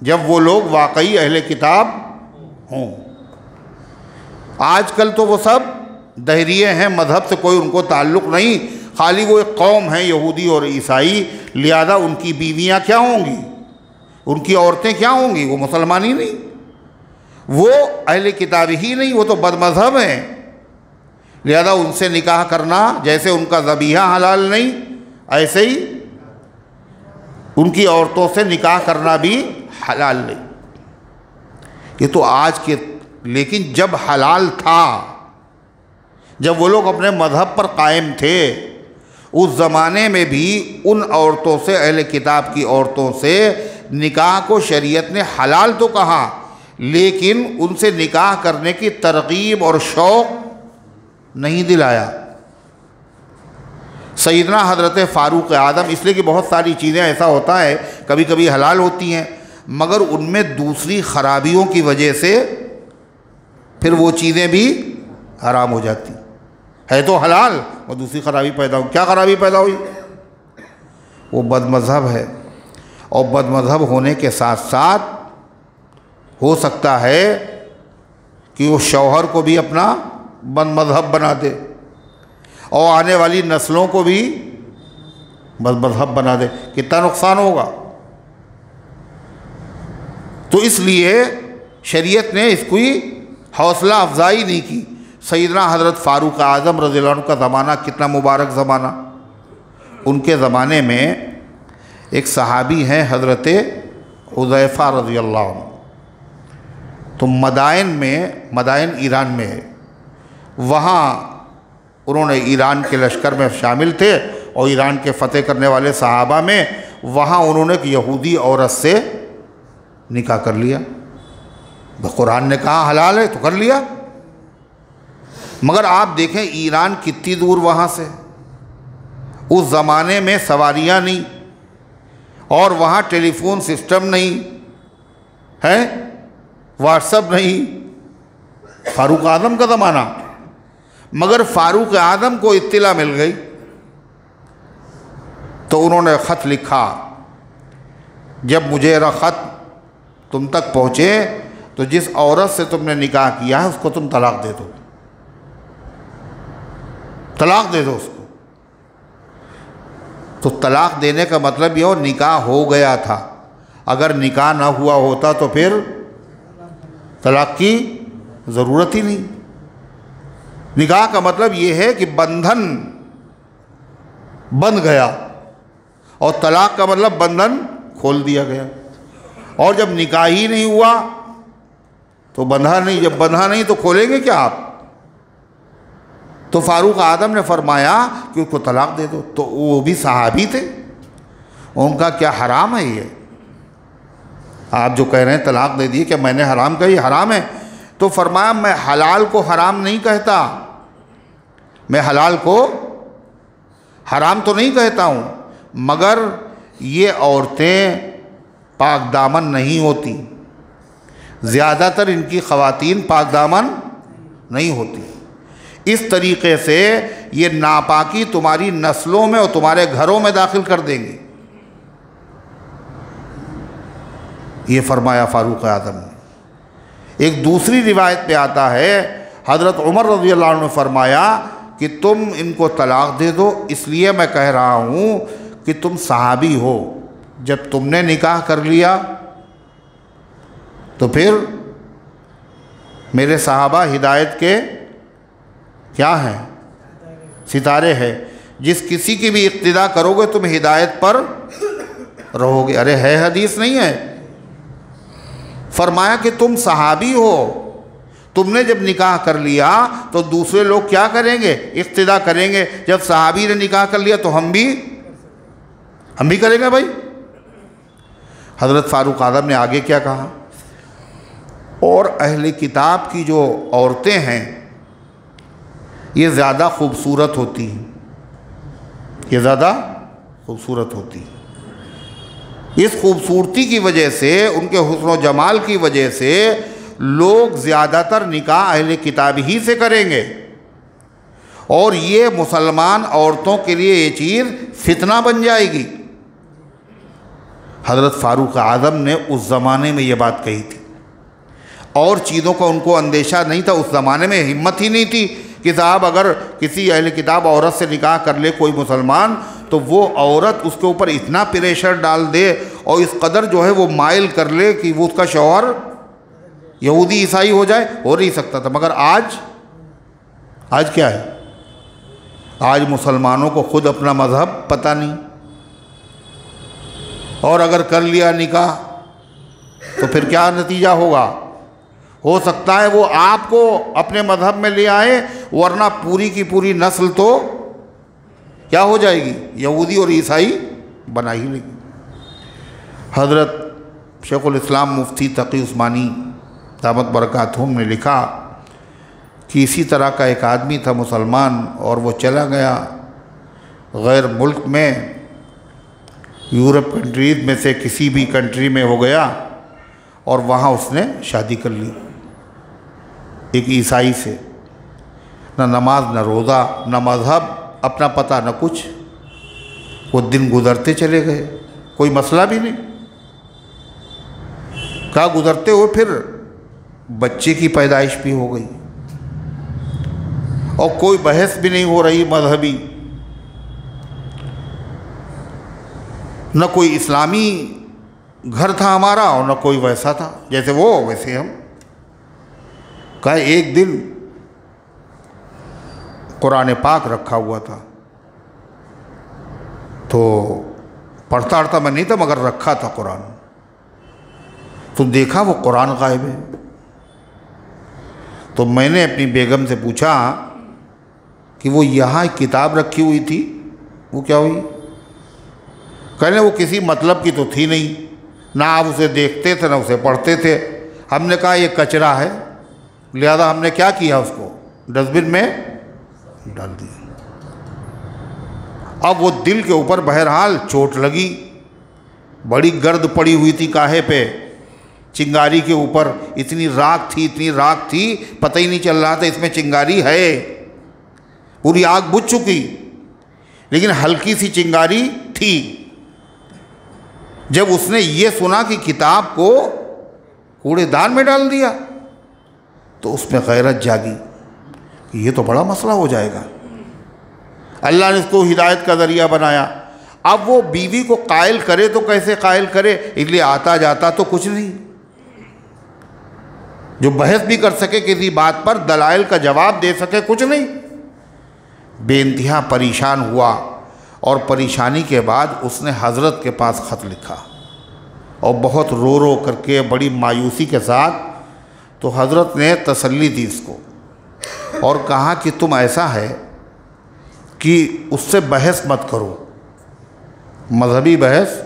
जब वो लोग वाकई अहले किताब हों। आजकल तो वो सब दहरिये हैं, मज़हब से कोई उनको ताल्लुक़ नहीं, खाली वो एक कौम है यहूदी और ईसाई, लिहाजा उनकी बीवियां क्या होंगी, उनकी औरतें क्या होंगी, वो मुसलमान ही नहीं, वो अहले किताब ही नहीं, वो तो बदमज़हब हैं। लिहाजा उनसे निकाह करना, जैसे उनका ज़बीहा हलाल नहीं, ऐसे ही उनकी औरतों से निकाह करना भी हलाल नहीं। ये तो आज के, लेकिन जब हलाल था, जब वो लोग अपने मज़हब पर कायम थे, उस ज़माने में भी उन औरतों से, अहले किताब की औरतों से निकाह को शरीयत ने हलाल तो कहा, लेकिन उनसे निकाह करने की तरगीब और शौक़ नहीं दिलाया। सैयदना हज़रत फ़ारूक आज़म, इसलिए कि बहुत सारी चीज़ें ऐसा होता है कभी कभी हलाल होती हैं, मगर उनमें दूसरी ख़राबियों की वजह से फिर वो चीज़ें भी हराम हो जाती है। तो हलाल और दूसरी खराबी पैदा हुई। क्या खराबी पैदा हुई? वो बदमज़हब है, और बदमज़हब होने के साथ साथ हो सकता है कि वो शौहर को भी अपना बदमज़हब बना दे और आने वाली नस्लों को भी बदमज़हब बना दे। कितना नुकसान होगा। तो इसलिए शरीयत ने इसकी हौसला अफजाई नहीं की। सैयदना हज़रत फ़ारूक आज़म रज़ियल्लाहु अन्हु का ज़माना कितना मुबारक ज़माना। उनके ज़माने में एक सहाबी हैं हज़रत हुज़ैफ़ा रज़ियल्लाहु अन्हु। तो मदाइन ईरान में है, वहाँ उन्होंने ईरान के लश्कर में शामिल थे और ईरान के फ़तेह करने वाले सहाबा में वहाँ उन्होंने एक यहूदी औरत से निकाह कर लिया। कुरान ने कहा हलाल है तो कर लिया। मगर आप देखें ईरान कितनी दूर वहाँ से, उस ज़माने में सवारियाँ नहीं और वहाँ टेलीफोन सिस्टम नहीं है, व्हाट्सअप नहीं, फ़ारूक आज़म का ज़माना। मगर फ़ारूक आज़म को इत्तिला मिल गई तो उन्होंने ख़त लिखा, जब मुझे ख़त तुम तक पहुँचे तो जिस औरत से तुमने निकाह किया है उसको तुम तलाक दे दो, तलाक दे दो उसको। तो तलाक देने का मतलब ये हो निकाह हो गया था, अगर निकाह ना हुआ होता तो फिर तलाक की ज़रूरत ही नहीं। निकाह का मतलब ये है कि बंधन बंध गया, और तलाक का मतलब बंधन खोल दिया गया। और जब निकाह ही नहीं हुआ तो बंधा नहीं, जब बंधा नहीं तो खोलेंगे क्या आप? तो फारूक आदम ने फरमाया कि उसको तलाक दे दो। तो वो भी सहाबी थे, उनका क्या हराम है ये? आप जो कह रहे हैं तलाक दे दिए, क्या मैंने हराम कही? हराम है। तो फरमाया मैं हलाल को हराम नहीं कहता, मैं हलाल को हराम तो नहीं कहता हूँ, मगर ये औरतें पाक दामन नहीं होती, ज़्यादातर इनकी ख़वातीन पाक दामन नहीं होती। इस तरीक़े से ये नापाकी तुम्हारी नस्लों में और तुम्हारे घरों में दाखिल कर देंगी, ये फरमाया फारूक आज़म ने। एक दूसरी रिवायत पे आता है, हज़रत उमर रज़ी अल्लाह अन्हु ने फरमाया कि तुम इनको तलाक दे दो, इसलिए मैं कह रहा हूँ कि तुम सहाबी हो, जब तुमने निकाह कर लिया तो फिर मेरे सहाबा हिदायत के क्या हैं? सितारे हैं। जिस किसी की भी इक्तिदा करोगे तुम हिदायत पर रहोगे। अरे है, हदीस नहीं है? फरमाया कि तुम सहाबी हो, तुमने जब निकाह कर लिया तो दूसरे लोग क्या करेंगे? इक्तिदा करेंगे। जब सहाबी ने निकाह कर लिया तो हम भी करेंगे भाई। हज़रत फारूक आज़म ने आगे क्या कहा? और अहले किताब की जो औरतें हैं ये ज़्यादा खूबसूरत होती हैं, ये ज़्यादा खूबसूरत होती हैं। इस खूबसूरती की वजह से, उनके हुस्न व जमाल की वजह से लोग ज़्यादातर निकाह अहले किताब ही से करेंगे, और ये मुसलमान औरतों के लिए ये चीज़ फितना बन जाएगी। हज़रत फारूक आज़म ने उस ज़माने में ये बात कही थी, और चीज़ों का उनको अंदेशा नहीं था। उस ज़माने में हिम्मत ही नहीं थी कि साहब अगर किसी अहले किताब औरत से निकाह कर ले कोई मुसलमान, तो वो औरत उसके ऊपर इतना प्रेशर डाल दे और इस कदर जो है वो माइल कर ले कि वो उसका शौहर यहूदी ईसाई हो जाए। हो नहीं सकता था। मगर आज क्या है? आज मुसलमानों को खुद अपना मज़हब पता नहीं, और अगर कर लिया निकाह तो फिर क्या नतीजा होगा? हो सकता है वो आपको अपने मज़हब में ले आए, वरना पूरी की पूरी नस्ल तो क्या हो जाएगी? यहूदी और ईसाई बना ही लेगी। हज़रत शेखुल इस्लाम मुफ्ती तकी उस्मानी दामत बरकातहुम ने लिखा कि इसी तरह का एक आदमी था मुसलमान, और वो चला गया गैर मुल्क में, यूरोप कंट्रीज़ में से किसी भी कंट्री में हो गया, और वहाँ उसने शादी कर ली एक ईसाई से। न नमाज, न रोज़ा, न मज़हब, अपना पता न कुछ। वो दिन गुज़रते चले गए, कोई मसला भी नहीं। कहाँ गुज़रते हुए फिर बच्चे की पैदाइश भी हो गई, और कोई बहस भी नहीं हो रही मजहबी, न कोई इस्लामी घर था हमारा और न कोई वैसा था। जैसे वो वैसे हम। कहा एक दिन कुरान पाक रखा हुआ था, तो पढ़ता मैं नहीं था, मगर रखा था कुरान। तो देखा वो कुरान गायब है। तो मैंने अपनी बेगम से पूछा कि वो यहाँ एक किताब रखी हुई थी, वो क्या हुई? कहने वो किसी मतलब की तो थी नहीं, ना आप उसे देखते थे ना उसे पढ़ते थे। हमने कहा ये कचरा है, लिहाजा हमने क्या किया, उसको डस्टबिन में डाल दिया। अब वो दिल के ऊपर बहरहाल चोट लगी, बड़ी गर्द पड़ी हुई थी काहे पे, चिंगारी के ऊपर। इतनी राख थी, पता ही नहीं चल रहा था इसमें चिंगारी है। पूरी आग बुझ चुकी, लेकिन हल्की सी चिंगारी थी। जब उसने ये सुना कि किताब को कूड़ेदान में डाल दिया तो उसमें गैरत जागी कि ये तो बड़ा मसला हो जाएगा। अल्लाह ने इसको हिदायत का ज़रिया बनाया। अब वो बीवी को कायल करे तो कैसे कायल करे, इसलिए आता जाता तो कुछ नहीं, जो बहस भी कर सके किसी बात पर, दलाइल का जवाब दे सके, कुछ नहीं। बेइंतहा परेशान हुआ और परेशानी के बाद उसने हज़रत के पास ख़त लिखा और बहुत रो रो करके बड़ी मायूसी के साथ, तो हज़रत ने तसल्ली दी इसको और कहा कि तुम ऐसा है कि उससे बहस मत करो, मजहबी बहस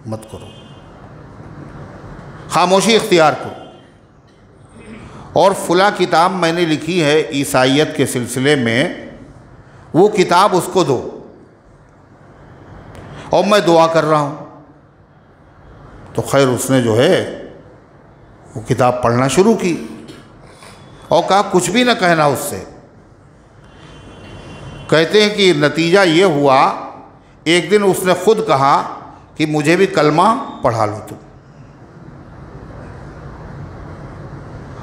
मत करो, खामोशी इख्तियार करो। और फुला किताब मैंने लिखी है ईसाइयत के सिलसिले में, वो किताब उसको दो और मैं दुआ कर रहा हूँ। तो खैर उसने जो है वो किताब पढ़ना शुरू की और कहा कुछ भी ना कहना उससे। कहते हैं कि नतीजा ये हुआ, एक दिन उसने खुद कहा कि मुझे भी कलमा पढ़ा लो तुम,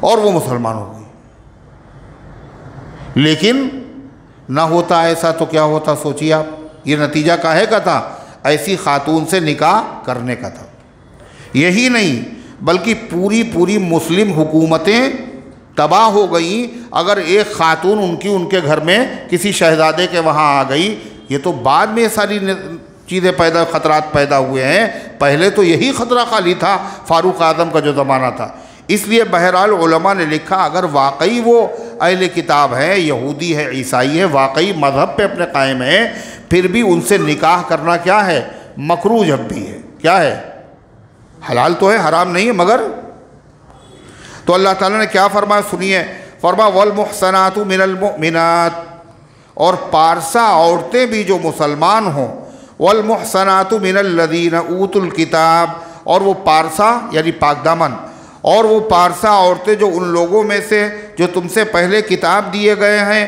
और वो मुसलमान हो गई। लेकिन ना होता ऐसा तो क्या होता, सोचिए आप। ये नतीजा काहे का था? ऐसी खातून से निकाह करने का था। यही नहीं बल्कि पूरी मुस्लिम हुकूमतें तबाह हो गई अगर एक खातून उनके घर में किसी शहजादे के वहाँ आ गई। ये तो बाद में सारी चीज़ें ख़तरात पैदा हुए हैं, पहले तो यही ख़तरा खाली था फ़ारूक आज़म का जो ज़माना था। इसलिए बहरहाल उलमा ने लिखा अगर वाकई वो अहले किताब है, यहूदी है, ईसाई है, वाकई मज़हब पे अपने कायम है, फिर भी उनसे निकाह करना क्या है? मकरूह जब भी है, क्या है? हलाल तो है, हराम नहीं है। मगर तो अल्लाह ताला ने क्या फरमाया, सुनिए। फरमा वल मुहसनातु मिनल मुमिनात, और पारसा औरतें भी जो मुसलमान हों, वल मुहसनातु मिनल लदीना ऊतुल किताब, और वो पारसा यानी पाकदामन, और वो पारसा औरतें जो उन लोगों में से जो तुमसे पहले किताब दिए गए हैं,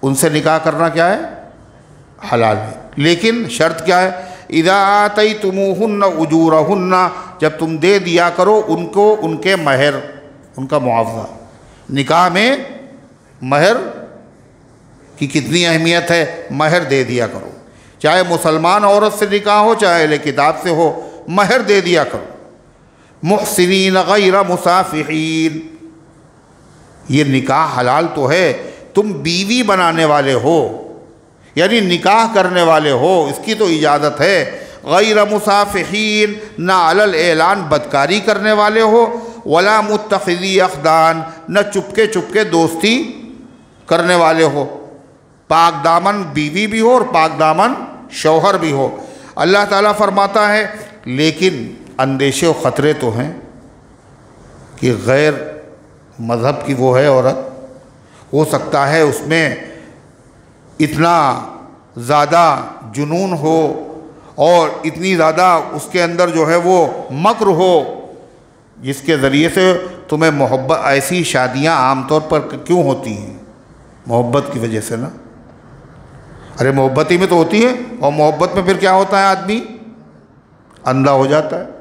उनसे निकाह करना क्या है? हलाल है। लेकिन शर्त क्या है? इज़ा आतैतुमूहुन्ना उजूरहुन्ना, जब तुम दे दिया करो उनको उनके महर, उनका मुआवजा। निकाह में महर की कितनी अहमियत है, महर दे दिया करो। चाहे मुसलमान औरत से निकाह हो, चाहे अहले किताब से हो, महर दे दिया करो। मुहसिनीन गैर मुसाफिहीन, ये निकाह हलाल तो है, तुम बीवी बनाने वाले हो यानी निकाह करने वाले हो, इसकी तो इजाज़त है। गैर मुसाफिहीन, ना अलल ऐलान बदकारी करने वाले हो, वला मुत्तखिज़ी अख़दान, न चुपके चुपके दोस्ती करने वाले हो। पाक दामन बीवी भी हो और पाक दामन शौहर भी हो। अल्लाह ताला फरमाता है लेकिन अंदेशे और ख़तरे तो हैं कि गैर मज़हब की वो है औरत, हो सकता है उसमें इतना ज़्यादा जुनून हो और इतनी ज़्यादा उसके अंदर जो है वो मक्र हो जिसके ज़रिए से तुम्हें मोहब्बत। ऐसी शादियाँ आमतौर पर क्यों होती हैं? मोहब्बत की वजह से ना। अरे मोहब्बत ही में तो होती है, और मोहब्बत में फिर क्या होता है? आदमी अंधा हो जाता है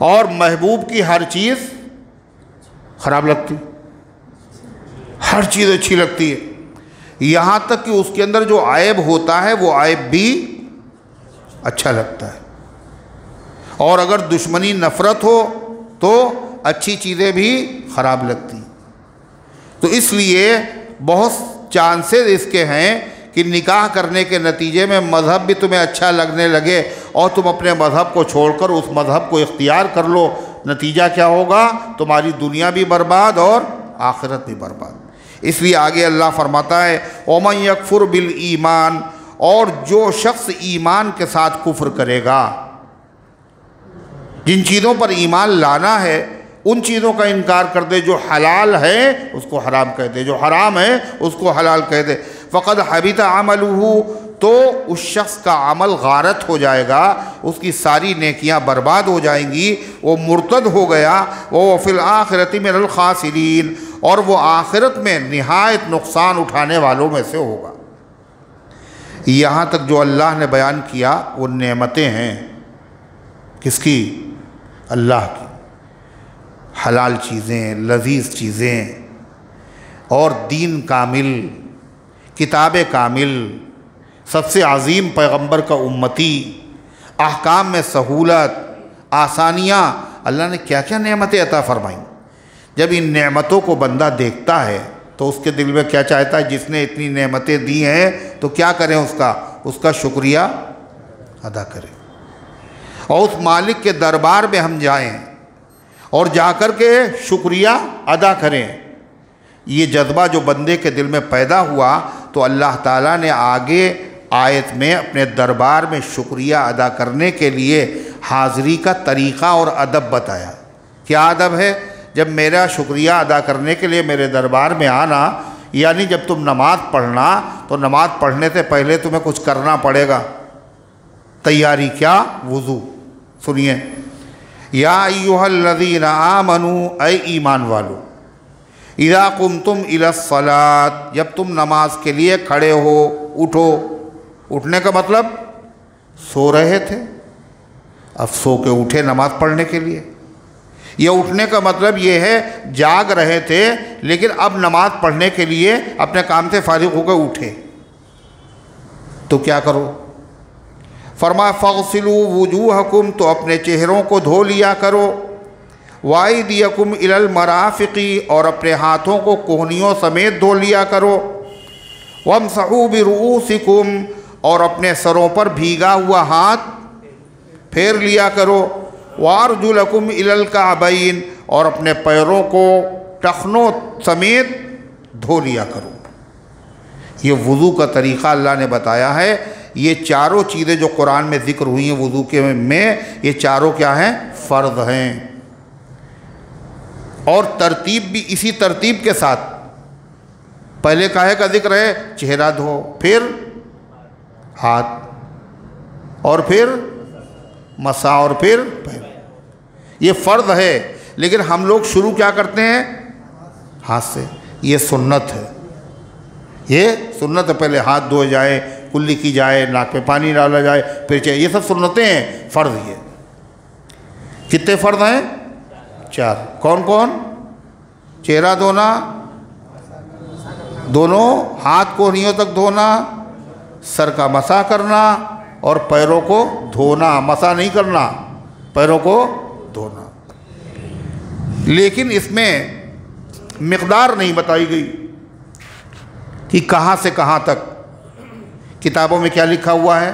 और महबूब की हर चीज़ ख़राब लगती, हर चीज़ अच्छी लगती है, यहाँ तक कि उसके अंदर जो आयब होता है वो आयब भी अच्छा लगता है। और अगर दुश्मनी नफ़रत हो तो अच्छी चीज़ें भी ख़राब लगती। तो इसलिए बहुत चांसेस इसके हैं कि निकाह करने के नतीजे में मज़हब भी तुम्हें अच्छा लगने लगे और तुम अपने मज़हब को छोड़कर उस मज़हब को इख्तियार कर लो। नतीजा क्या होगा? तुम्हारी दुनिया भी बर्बाद और आखिरत भी बर्बाद। इसलिए आगे अल्लाह फरमाता है ओमन यकफुर बिल ईमान, और जो शख्स ईमान के साथ कुफ्र करेगा, जिन चीज़ों पर ईमान लाना है उन चीज़ों का इनकार कर दे, जो हलाल है उसको हराम कह दे, जो हराम है उसको हलाल कह दे, फ़क़द हबिता अमलुहु, तो उस शख्स का अमल गारत हो जाएगा, उसकी सारी नेकियां बर्बाद हो जाएंगी, वो मुर्तद हो गया। वो फिल आखिरति मिनल खासिरीन, और वो आखिरत में निहायत नुकसान उठाने वालों में से होगा। यहाँ तक जो अल्लाह ने बयान किया वो नेमतें हैं। किसकी? अल्लाह की। हलाल चीज़ें, लजीज़ चीज़ें, और दीन कामिल, किताब कामिल, सबसे अज़ीम पैगंबर का उम्मती, अहकाम में सहूलत, आसानियाँ, अल्लाह ने क्या क्या नेमतें अता फ़रमाई। जब इन नेमतों को बंदा देखता है तो उसके दिल में क्या चाहता है? जिसने इतनी नेमतें दी हैं तो क्या करें? उसका शुक्रिया अदा करें, और उस मालिक के दरबार में हम जाएं और जाकर के शुक्रिया अदा करें। ये जज्बा जो बंदे के दिल में पैदा हुआ तो अल्लाह ताला ने आगे आयत में अपने दरबार में शुक्रिया अदा करने के लिए हाज़िरी का तरीक़ा और अदब बताया। क्या अदब है? जब मेरा शुक्रिया अदा करने के लिए मेरे दरबार में आना, यानी जब तुम नमाज़ पढ़ना तो नमाज़ पढ़ने से पहले तुम्हें कुछ करना पड़ेगा। तैयारी क्या? वुज़ू। सुनिए, या अय्युहल्लज़ीना आमनू, ऐ ईमान वालो, इज़ा कुमतुम इलस्सलात, जब तुम नमाज के लिए खड़े हो, उठो। उठने का मतलब सो रहे थे, अब सो के उठे नमाज पढ़ने के लिए। यह उठने का मतलब ये है जाग रहे थे लेकिन अब नमाज पढ़ने के लिए अपने काम से फारिग होकर उठे। तो क्या करो? फरमाया फ़ग़सिलू वुजूहकुम, तो अपने चेहरों को धो लिया करो। वाइदियकुम इलल मराफ़िक़ी, और अपने हाथों को कोहनियों समेत धो लिया करो। वमसहू बिरुऊसिकुम, और अपने सरों पर भीगा हुआ हाथ फेर लिया करो। वारजुलकुम इलल काबैन, और अपने पैरों को टखनों समेत धो लिया करो। ये वुज़ू का तरीक़ा अल्लाह ने बताया है। ये चारों चीज़ें जो कुरान में ज़िक्र हुई हैं वुज़ू के में, ये चारों क्या हैं? फ़र्ज़ हैं। और तरतीब भी इसी तरतीब के साथ। पहले काहे का जिक्र है? चेहरा धो, फिर हाथ, और फिर मसा, और फिर पैर। ये फ़र्ज़ है, लेकिन हम लोग शुरू क्या करते हैं? हाथ से। ये सुन्नत है, ये सुन्नत है। पहले हाथ धोए जाए, कुल्ली की जाए, नाक में पानी डाला जाए, फिर ये सब सुन्नतें हैं। फ़र्ज़ ये कितने फ़र्ज़ हैं? 4। कौन कौन? चेहरा धोना, दोनों हाथ कोहनियों तक धोना, सर का मसा करना, और पैरों को धोना। मसा नहीं करना, पैरों को धोना। लेकिन इसमें मिक़दार नहीं बताई गई कि कहाँ से कहाँ तक। किताबों में क्या लिखा हुआ है?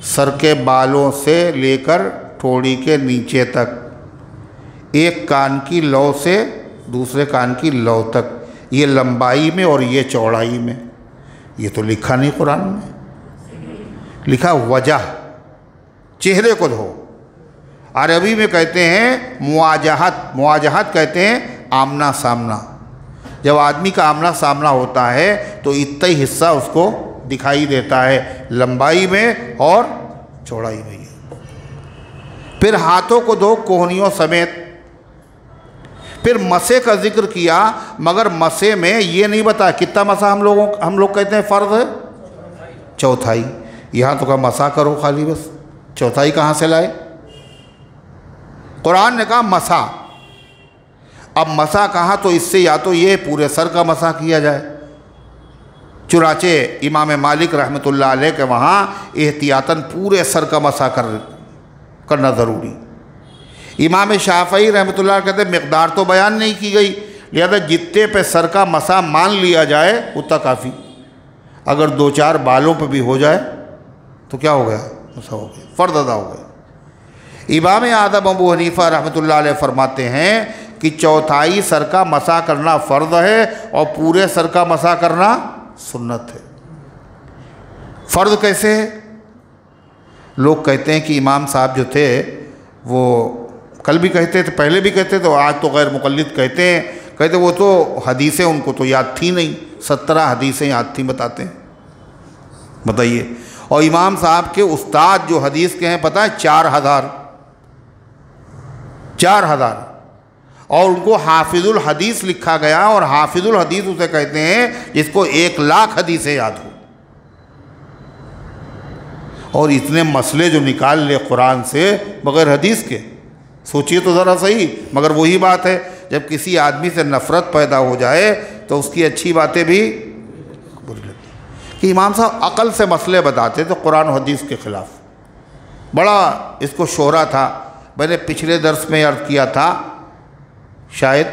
सर के बालों से लेकर ठोड़ी के नीचे तक, एक कान की लौ से दूसरे कान की लौ तक, ये लंबाई में और ये चौड़ाई में। ये तो लिखा नहीं कुरान में, लिखा वजह, चेहरे को धो। अरबी में कहते हैं मुआजहत। मुआजहत कहते हैं आमना सामना। जब आदमी का आमना सामना होता है तो इतना ही हिस्सा उसको दिखाई देता है, लंबाई में और चौड़ाई में। फिर हाथों को धो कोहनियों समेत। फिर मसे का जिक्र किया, मगर मसे में ये नहीं बताया कितना मसा हम लोग कहते हैं फ़र्ज़ है? चौथाई। यहाँ तो का मसा करो खाली, बस चौथाई कहाँ से लाए? कुरान ने कहा मसा। अब मसा कहा तो इससे या तो ये पूरे सर का मसा किया जाए। चुनाचे इमाम मालिक रहमतुल्लाह अलैह के वहाँ एहतियातन पूरे सर का मसा करना ज़रूरी। इमाम शाफ़ई रहमतुल्लाह कहते मिक़दार तो बयान नहीं की गई, लिहाजा जितने पे सर का मसा मान लिया जाए उतना काफ़ी। अगर 2-4 बालों पे भी हो जाए तो क्या हो गया? मसा हो गया, फ़र्ज़ अदा हो गया। इमाम आज़म अबू हनीफ़ा रहमतुल्लाह अलैह फरमाते हैं कि चौथाई सर का मसा करना फ़र्ज़ है और पूरे सर का मसा करना सुन्नत है। फ़र्ज़ कैसे है? लोग कहते हैं कि इमाम साहब जो थे वो कल भी कहते थे, पहले भी कहते थे, तो आज तो गैर मुक़ल्लिद कहते हैं। कहते वो तो हदीसें उनको तो याद थी नहीं, 17 हदीसें याद थी बताते हैं। बताइए। और इमाम साहब के उस्ताद जो हदीस के हैं पता है 4,000 और उनको हाफिजुल हदीस लिखा गया। और हाफिजुल हदीस उसे कहते हैं जिसको 1 लाख हदीसें याद हो। और इतने मसले जो निकाल ले कुरान से बग़ैर हदीस के, सोचिए तो ज़रा सही। मगर वही बात है, जब किसी आदमी से नफ़रत पैदा हो जाए तो उसकी अच्छी बातें भी बुरी लगती। कि इमाम साहब अक़ल से मसले बताते तो कुरान और हदीस के ख़िलाफ़, बड़ा इसको शोहरा था। मैंने पिछले दर्स में अर्ज़ किया था शायद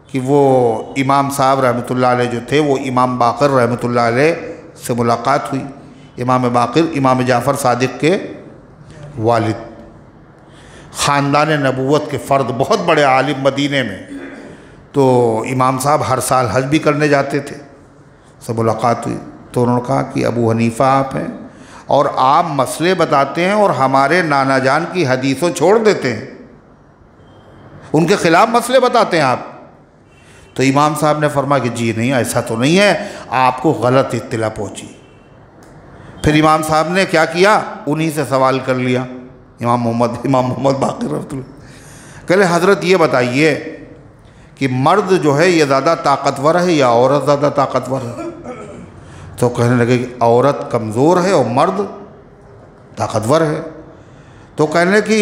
कि वो इमाम साहब रहमतुल्लाह अलैह जो थे, वो इमाम बाक़िर रहमतुल्लाह अलैह से मुलाकात हुई। इमाम बाक़िर इमाम जाफ़र सादिक़ के वालिद, ख़ानदान नबूवत के फ़र्द, बहुत बड़े आलिम मदीने में। तो इमाम साहब हर साल हज भी करने जाते थे। से मुलाकात हुई तो उन्होंने कहा कि अबू हनीफ़ा आप हैं और आप मसले बताते हैं और हमारे नाना जान की हदीसों छोड़ देते हैं, उनके ख़िलाफ़ मसले बताते हैं आप। तो इमाम साहब ने फरमाया कि जी नहीं, ऐसा तो नहीं है, आपको गलत इत्तिला पहुँची। फिर इमाम साहब ने क्या किया, उन्हीं से सवाल कर लिया, इमाम मोहम्मद बाक़िर रहमतुल्लाह। कहले हज़रत ये बताइए कि मर्द जो है ये ज़्यादा ताकतवर है या औरत ज़्यादा ताकतवर है? तो कहने लगे कि औरत कमज़ोर है और मर्द ताकतवर है। तो कहने कि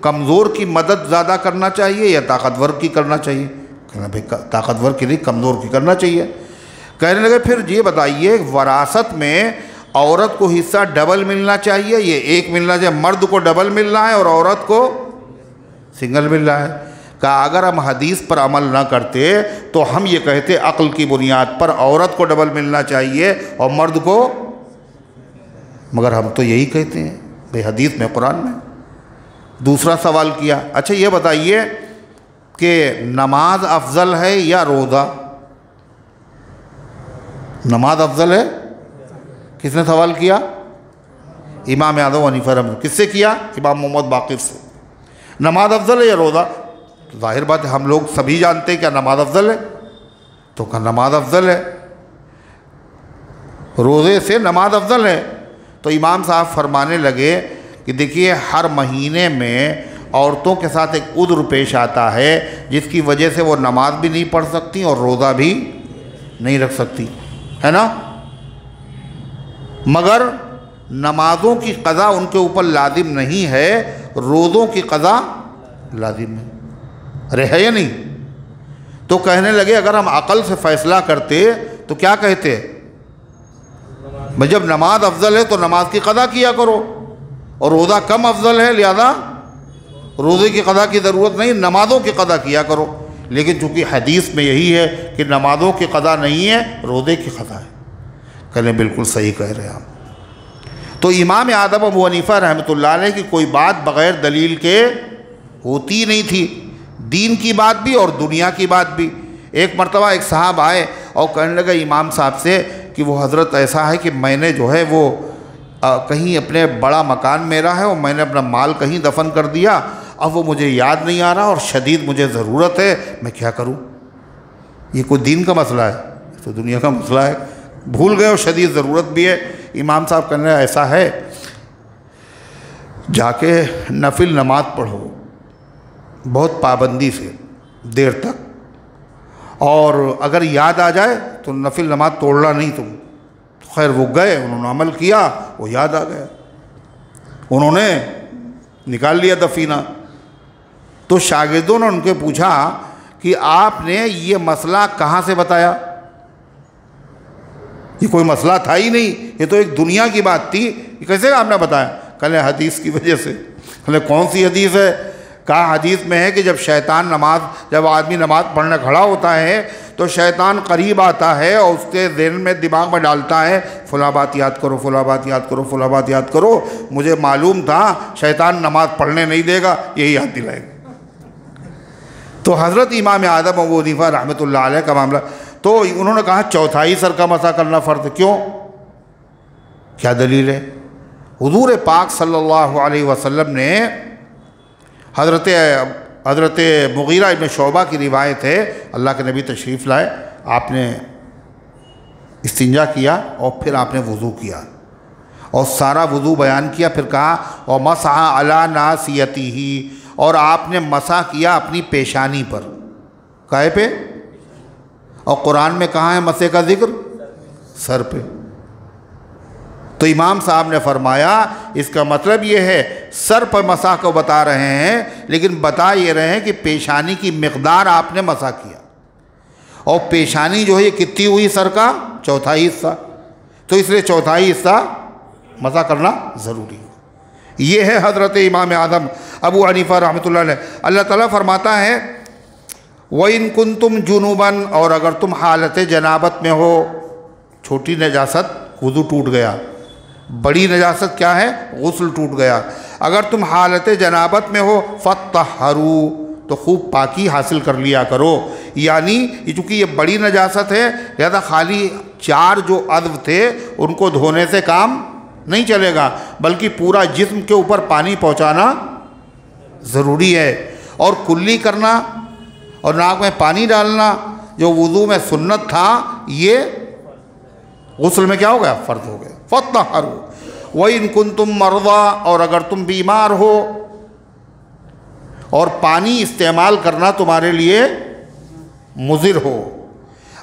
कमज़ोर की मदद ज़्यादा करना चाहिए या ताकतवर की करना चाहिए? कहना भाई ताकतवर की नहीं, कमज़ोर की करना चाहिए। कहने लगे फिर ये बताइए, वरासत में औरत को हिस्सा डबल मिलना चाहिए, ये एक मिलना चाहिए? मर्द को डबल मिल रहा है और औरत को सिंगल मिल रहा है। कहा अगर हम हदीस पर अमल ना करते तो हम ये कहते अक्ल की बुनियाद पर औरत को डबल मिलना चाहिए और मर्द को, मगर हम तो यही कहते हैं भाई हदीस में, कुरान में। दूसरा सवाल किया, अच्छा ये बताइए कि नमाज अफजल है या रोज़ा? नमाज अफजल है? किसने सवाल किया? इमाम आदम हनीफा रहमतुल्लाह। किससे किया? इमाम मोहम्मद बाक़िर से। नमाज अफजल है या रोज़ा? तो जाहिर बात है हम लोग सभी जानते हैं क्या नमाज अफजल है। तो कहा नमाज अफजल है, रोज़े से नमाज अफजल है। तो इमाम साहब फरमाने लगे कि देखिए हर महीने में औरतों के साथ एक उद्र पेश आता है जिसकी वजह से वो नमाज भी नहीं पढ़ सकती और रोज़ा भी नहीं रख सकती, है ना। मगर नमाज़ों की क़ज़ा उनके ऊपर लाजिम नहीं है, रोज़ों की क़ज़ा लाजिम है। अरे है या नहीं? तो कहने लगे अगर हम अक़ल से फ़ैसला करते तो क्या कहते, भाई जब नमाज अफजल है तो नमाज की क़ज़ा किया करो और रोज़ा कम अफजल है, लिहाजा रोज़े की क़ज़ा की ज़रूरत नहीं, नमाज़ों की क़ज़ा किया करो। लेकिन चूँकि हदीस में यही है कि नमाज़ों की क़ज़ा नहीं है, रोज़े की क़ज़ा है। कहने बिल्कुल सही कह रहे हैं आप। तो इमाम आदम अबू हनीफ़ा रहमतुल्लाह अलैह की कोई बात बग़ैर दलील के होती नहीं थी, दीन की बात भी और दुनिया की बात भी। एक मरतबा एक साहब आए और कहने लगे इमाम साहब से कि वो हज़रत ऐसा है कि मैंने जो है वो कहीं अपने बड़ा मकान मेरा है और मैंने अपना माल कहीं दफन कर दिया, अब वो मुझे याद नहीं आ रहा और शदीद मुझे ज़रूरत है, मैं क्या करूं? ये कोई दीन का मसला है, तो दुनिया का मसला है, भूल गए और शदीद ज़रूरत भी है। इमाम साहब कहने ऐसा है जाके नफिल नमाज पढ़ो बहुत पाबंदी से देर तक, और अगर याद आ जाए तो नफिल नमाज तोड़ना नहीं तुम। खैर वो गए, उन्होंने अमल किया, वो याद आ गया, उन्होंने निकाल लिया दफीना। तो शागिर्दों ने उनके पूछा कि आपने ये मसला कहाँ से बताया? ये कोई मसला था ही नहीं, ये तो एक दुनिया की बात थी, ये कैसे आपने बताया? कहले हदीस की वजह से। कहले कौन सी हदीस है? कहा हदीस में है कि जब आदमी नमाज पढ़ने खड़ा होता है तो शैतान करीब आता है और उसके ज़हन में दिमाग में डालता है फला बात याद करो, फला बात याद करो, फला बात याद करो। मुझे मालूम था शैतान नमाज पढ़ने नहीं देगा, यही याद दिलाएगा। तो हज़रत इमाम आदम अबू हनीफ़ा रहमतुल्लाह अलैह का मामला, तो उन्होंने कहा चौथाई सर का मसा करना फ़र्ज़, क्यों, क्या दलील है? हुज़ूर पाक सल्लल्लाहु अलैहि वसल्लम ने हज़रत मुग़ीरा इब्न शोबा की रिवायत है, अल्लाह के नबी तशरीफ़ लाए, आपने इस्तिंजा किया और फिर आपने वज़ू किया और सारा वज़ू बयान किया। फिर कहा और मसहा अला नासियतिही, और आपने मसा किया अपनी पेशानी पर। काहे पे? और कुरान में कहाँ है मसे का जिक्र? सर पे। तो इमाम साहब ने फरमाया इसका मतलब ये है सर पर मसा को बता रहे हैं, लेकिन बता ये रहे हैं कि पेशानी की मिक़दार आपने मसा किया, और पेशानी जो है ये कितनी हुई सर का चौथाई हिस्सा, तो इसलिए चौथाई हिस्सा मसा करना ज़रूरी है। ये है हज़रत इमाम आज़म अबू हनीफ़ा रहमतुल्लाह अलैह। अल्लाह ताला फरमाता है वइन कुंतुम जुनूबन, और अगर तुम हालत जनाबत में हो, छोटी नजासत वुज़ू टूट गया, बड़ी नजासत क्या है गुस्ल टूट गया, अगर तुम हालत जनाबत में हो फत्तहरू, तो खूब पाकी हासिल कर लिया करो। यानी चूँकि ये बड़ी नजासत है लिहाजा खाली 4 जो अज़्व थे उनको धोने से काम नहीं चलेगा, बल्कि पूरा जिस्म के ऊपर पानी पहुँचाना ज़रूरी है। और कुल्ली करना और नाक में पानी डालना जो वुज़ू में सुन्नत था, ये गुस्ल में क्या हो गया फ़र्ज़ हो गया। फत्तहरू वइन कुंतुम मर्ज़ा, और अगर तुम बीमार हो और पानी इस्तेमाल करना तुम्हारे लिए मुज़िर हो,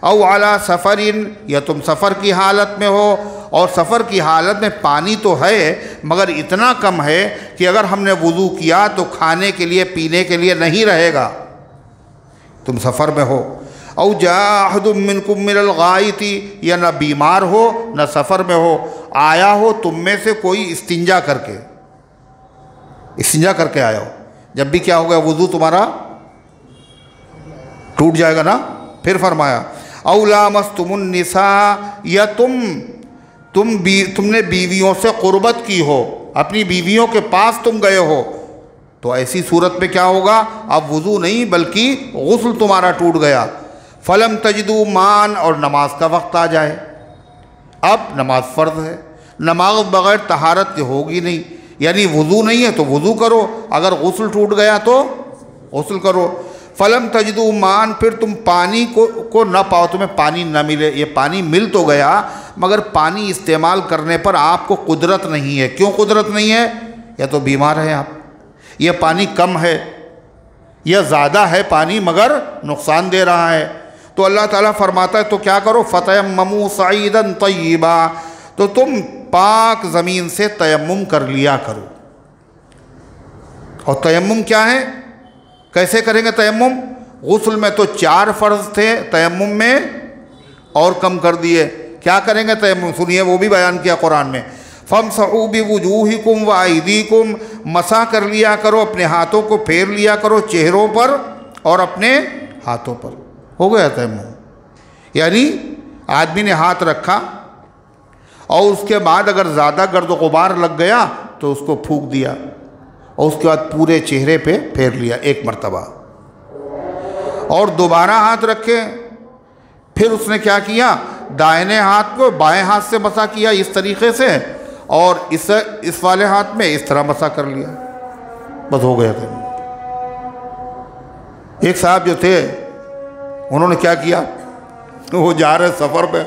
औ अला सफ़रिन, या तुम सफ़र की हालत में हो, और सफ़र की हालत में पानी तो है मगर इतना कम है कि अगर हमने वुज़ू किया तो खाने के लिए पीने के लिए नहीं रहेगा, तुम सफ़र में हो। औ जाहदुम मिनकुम मिनल गाइती, या न बीमार हो न सफ़र में हो, आया हो तुम में से कोई इस्तिंजा करके आया हो, जब भी क्या हो गया वुज़ू तुम्हारा टूट जाएगा ना। फिर फरमाया औ लामस्तुमुन निसा, या तुमने बीवियों से क़ुर्बत की हो, अपनी बीवियों के पास तुम गए हो, तो ऐसी सूरत में क्या होगा, अब वुज़ू नहीं बल्कि गुस्ल तुम्हारा टूट गया। फ़लम तजिदू मान, और नमाज का वक्त आ जाए, अब नमाज फ़र्ज़ है, नमाज बग़ैर तहारत के होगी नहीं, यानी वुज़ू नहीं है तो वुज़ू करो, अगर गुस्ल टूट गया तो गुस्ल करो। फ़लम तजिदू मान, फिर तुम पानी को न पाओ, तुम्हें पानी न मिले, ये पानी मिल तो गया मगर पानी इस्तेमाल करने पर आपको कुदरत नहीं है। क्यों कुदरत नहीं है? या तो बीमार हैं आप, यह पानी कम है, यह ज़्यादा है पानी मगर नुकसान दे रहा है। तो अल्लाह ताला फरमाता है तो क्या करो, फ़तयम्ममू सईदन तय्यबा, तो तुम पाक ज़मीन से तयम्मुम कर लिया करो। और तयम्मुम क्या है, कैसे करेंगे तयम्मुम? गुस्ल में तो 4 फ़र्ज़ थे, तयम्मुम में और कम कर दिए। क्या करेंगे तयम्मुम? सुनिए, वो भी बयान किया कुरान में। फ़मसहू बिवुजूहिकुम व अयदीकुम, मसा कर लिया करो, अपने हाथों को फेर लिया करो चेहरों पर और अपने हाथों पर। हो गया तयम्मुम। यानी आदमी ने हाथ रखा और उसके बाद अगर ज़्यादा गर्द गुबार लग गया तो उसको फूंक दिया और उसके बाद पूरे चेहरे पे फेर लिया 1 मरतबा, और दोबारा हाथ रखे। फिर उसने क्या किया, दाहिने हाथ को बाएं हाथ से मसा किया इस तरीक़े से, और इस वाले हाथ में इस तरह मसा कर लिया, बस हो गया था। एक साहब जो थे उन्होंने क्या किया, वो जा रहे सफ़र पे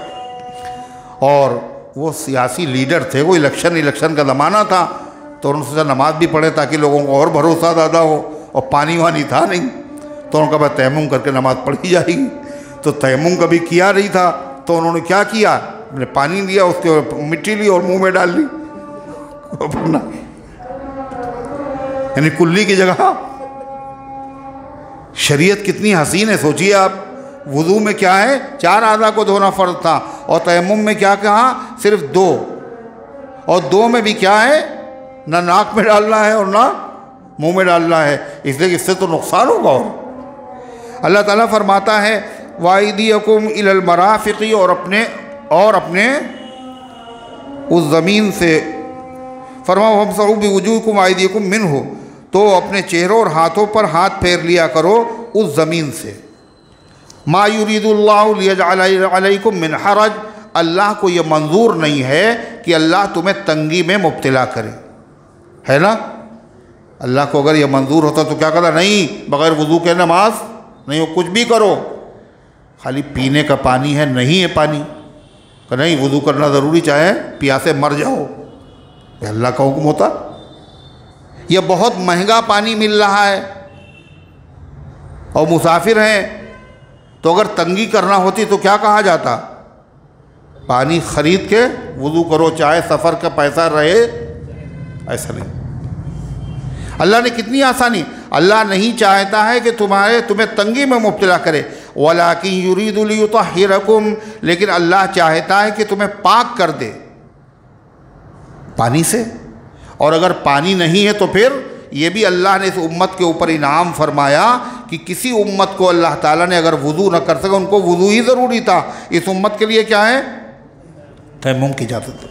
और वो सियासी लीडर थे, वो इलेक्शन का ज़माना था, तो उन्होंने सोचा नमाज भी पढ़े ताकि लोगों को और भरोसा ज़्यादा हो, और पानी वानी था नहीं, तो उन्होंने कहा तयम्मुम करके नमाज़ पढ़ी जाएगी। तो तयम्मुम कभी किया नहीं था, तो उन्होंने क्या किया, अपने पानी लिया, उसके मिट्टी ली और मुंह में डाल ली अपना, यानी कुल्ली की जगह। शरीयत कितनी हसीन है, सोचिए आप। वुज़ू में क्या है, 4 आज़ा को धोना फ़र्ज़ था, और तयम्मुम में क्या कहा, सिर्फ 2, और 2 में भी क्या है, ना नाक में डालना है और ना मुंह में डालना है, इसलिए इससे तो नुकसान होगा। और अल्लाह ताला फरमाता है वाइदियकुम इलल मराफ़िक़ी, और अपने उस ज़मीन से फरमाओ हमसहू बिवुजूहिकुम वाइदियकुम मिन्हु, तो अपने चेहरों और हाथों पर हाथ फेर लिया करो उस ज़मीन से। मा युरीदुल्लाहु लियजअल अलैकुम मिन हरज, अल्लाह को ये मंजूर नहीं है कि अल्लाह तुम्हें तंगी में मुब्तला करे, है ना। अल्लाह को अगर ये मंजूर होता तो क्या कहता, नहीं बग़ैर वुज़ू के नमाज नहीं हो, कुछ भी करो, खाली पीने का पानी है, नहीं है पानी, नहीं वुज़ू करना ज़रूरी, चाहे प्यासे मर जाओ, अल्लाह का हुक्म होता। यह बहुत महंगा पानी मिल रहा है और मुसाफिर हैं, तो अगर तंगी करना होती तो क्या कहा जाता, पानी ख़रीद के वुज़ू करो, चाहे सफ़र का पैसा रहे, ऐसा नहीं। अल्लाह ने कितनी आसानी, अल्लाह नहीं चाहता है कि तुम्हें तंगी में मुब्तला करे, वलाकिन युरीदु लियुतहिरकुम, लेकिन अल्लाह चाहता है कि तुम्हें पाक कर दे पानी से। और अगर पानी नहीं है तो फिर ये भी अल्लाह ने इस उम्मत के ऊपर इनाम फरमाया कि किसी उम्मत को अल्लाह ताला ने अगर वुज़ू न कर सके, उनको वुज़ू ही ज़रूरी था, इस उम्मत के लिए क्या है, तयम्मुम की इजाज़त है।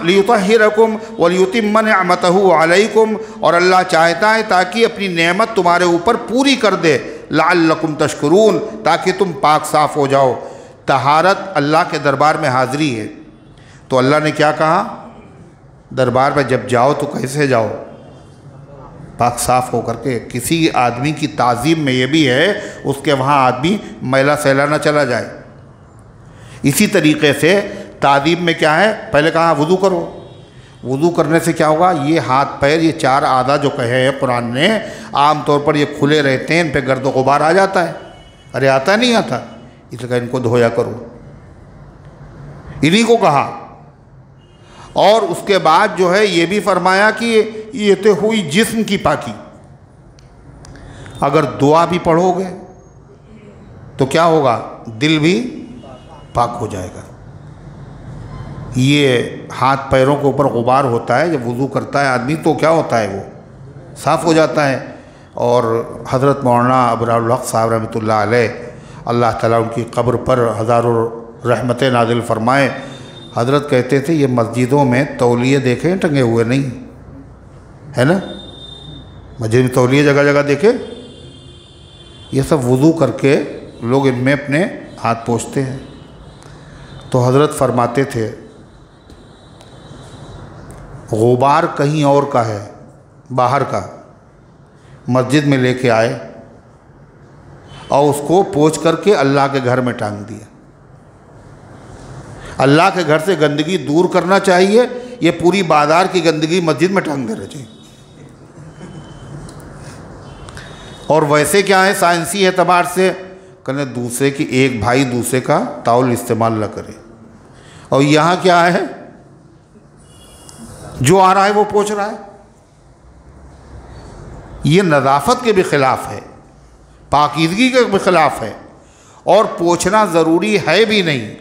लियुतहिरकुम वलियुतिम्म निअमतहु अलैकुम, और अल्लाह चाहता है ताकि अपनी नेमत तुम्हारे ऊपर पूरी कर दे, लअल्लकुम तशकुरून, ताकि तुम पाक साफ़ हो जाओ। तहारत अल्लाह के दरबार में हाज़िरी है। तो अल्लाह ने क्या कहा, दरबार में जब जाओ तो कैसे जाओ, पाक साफ़ होकर के। किसी आदमी की ताज़ीम में ये भी है उसके वहाँ आदमी मैला सैला ना चला जाए। इसी तरीक़े से ताज़ीम में क्या है, पहले कहा वुज़ू करो, वुज़ू करने से क्या होगा, ये हाथ पैर, ये चार आधा जो कहे हैं कुरान ने, आम तौर पर ये खुले रहते हैं, इन पर गर्द गुबार आ जाता है। अरे आता नहीं आता, इसलिए इनको धोया करो, इन्हीं को कहा। और उसके बाद जो है ये भी फरमाया कि ये तो हुई जिस्म की पाकी। अगर दुआ भी पढ़ोगे तो क्या होगा, दिल भी पाक हो जाएगा। ये हाथ पैरों के ऊपर गुबार होता है, जब वुज़ू करता है आदमी तो क्या होता है, वो साफ़ हो जाता है। और हज़रत मौलाना अबरारुल हक़ साहब रहमतुल्लाह अलैह, अल्लाह ताला उनकी कब्र पर हज़ारों रहमतें नाज़िल फ़रमाए, हज़रत कहते थे ये मस्जिदों में तौलिए देखे टंगे हुए नहीं है ना, मस्जिद में तौलिए जगह जगह देखे, ये सब वुज़ू करके लोग इनमें अपने हाथ पोंछते हैं। तो हज़रत फरमाते थे गुबार कहीं और का है, बाहर का, मस्जिद में लेके आए और उसको पोंछ करके अल्लाह के घर में टांग दिया। अल्लाह के घर से गंदगी दूर करना चाहिए, ये पूरी बाजार की गंदगी मस्जिद में टांग देना चाहिए। और वैसे क्या है, साइंसी एतबार से कहने दूसरे की, एक भाई दूसरे का ताउल इस्तेमाल न करे। और यहाँ क्या है, जो आ रहा है वो पोंछ रहा है। ये नज़ाफ़त के भी ख़िलाफ़ है, पाकीज़गी के भी ख़िलाफ़ है, और पोंछना ज़रूरी है भी नहीं।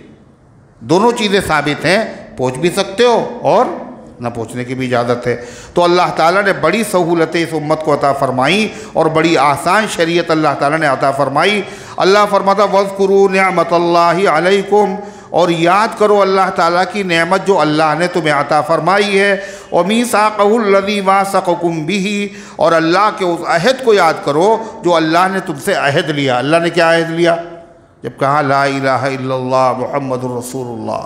दोनों चीज़ें साबित हैं, पोंछ भी सकते हो और न पोंछने की भी इजाज़त है। तो अल्लाह ताला ने बड़ी सहूलतें इस उम्मत को अता फ़रमाई और बड़ी आसान शरीयत अल्लाह ताला ने अता फ़रमाई। अल्लाह फरमाता वज़्कुरू निअमतल्लाहि अलैकुम, और याद करो अल्लाह ताला की नेमत जो अल्लाह ने तुम्हें अता फ़रमाई है। और मीसाक़हुल्लज़ी वासक़कुम बिही, और अल्लाह के उस अहद को याद करो जो अल्लाह ने तुमसे अहद लिया। अल्लाह ने क्या अहद लिया, जब कहा ला इलाहा इल्लल्लाह मुहम्मदुर रसूलुल्लाह,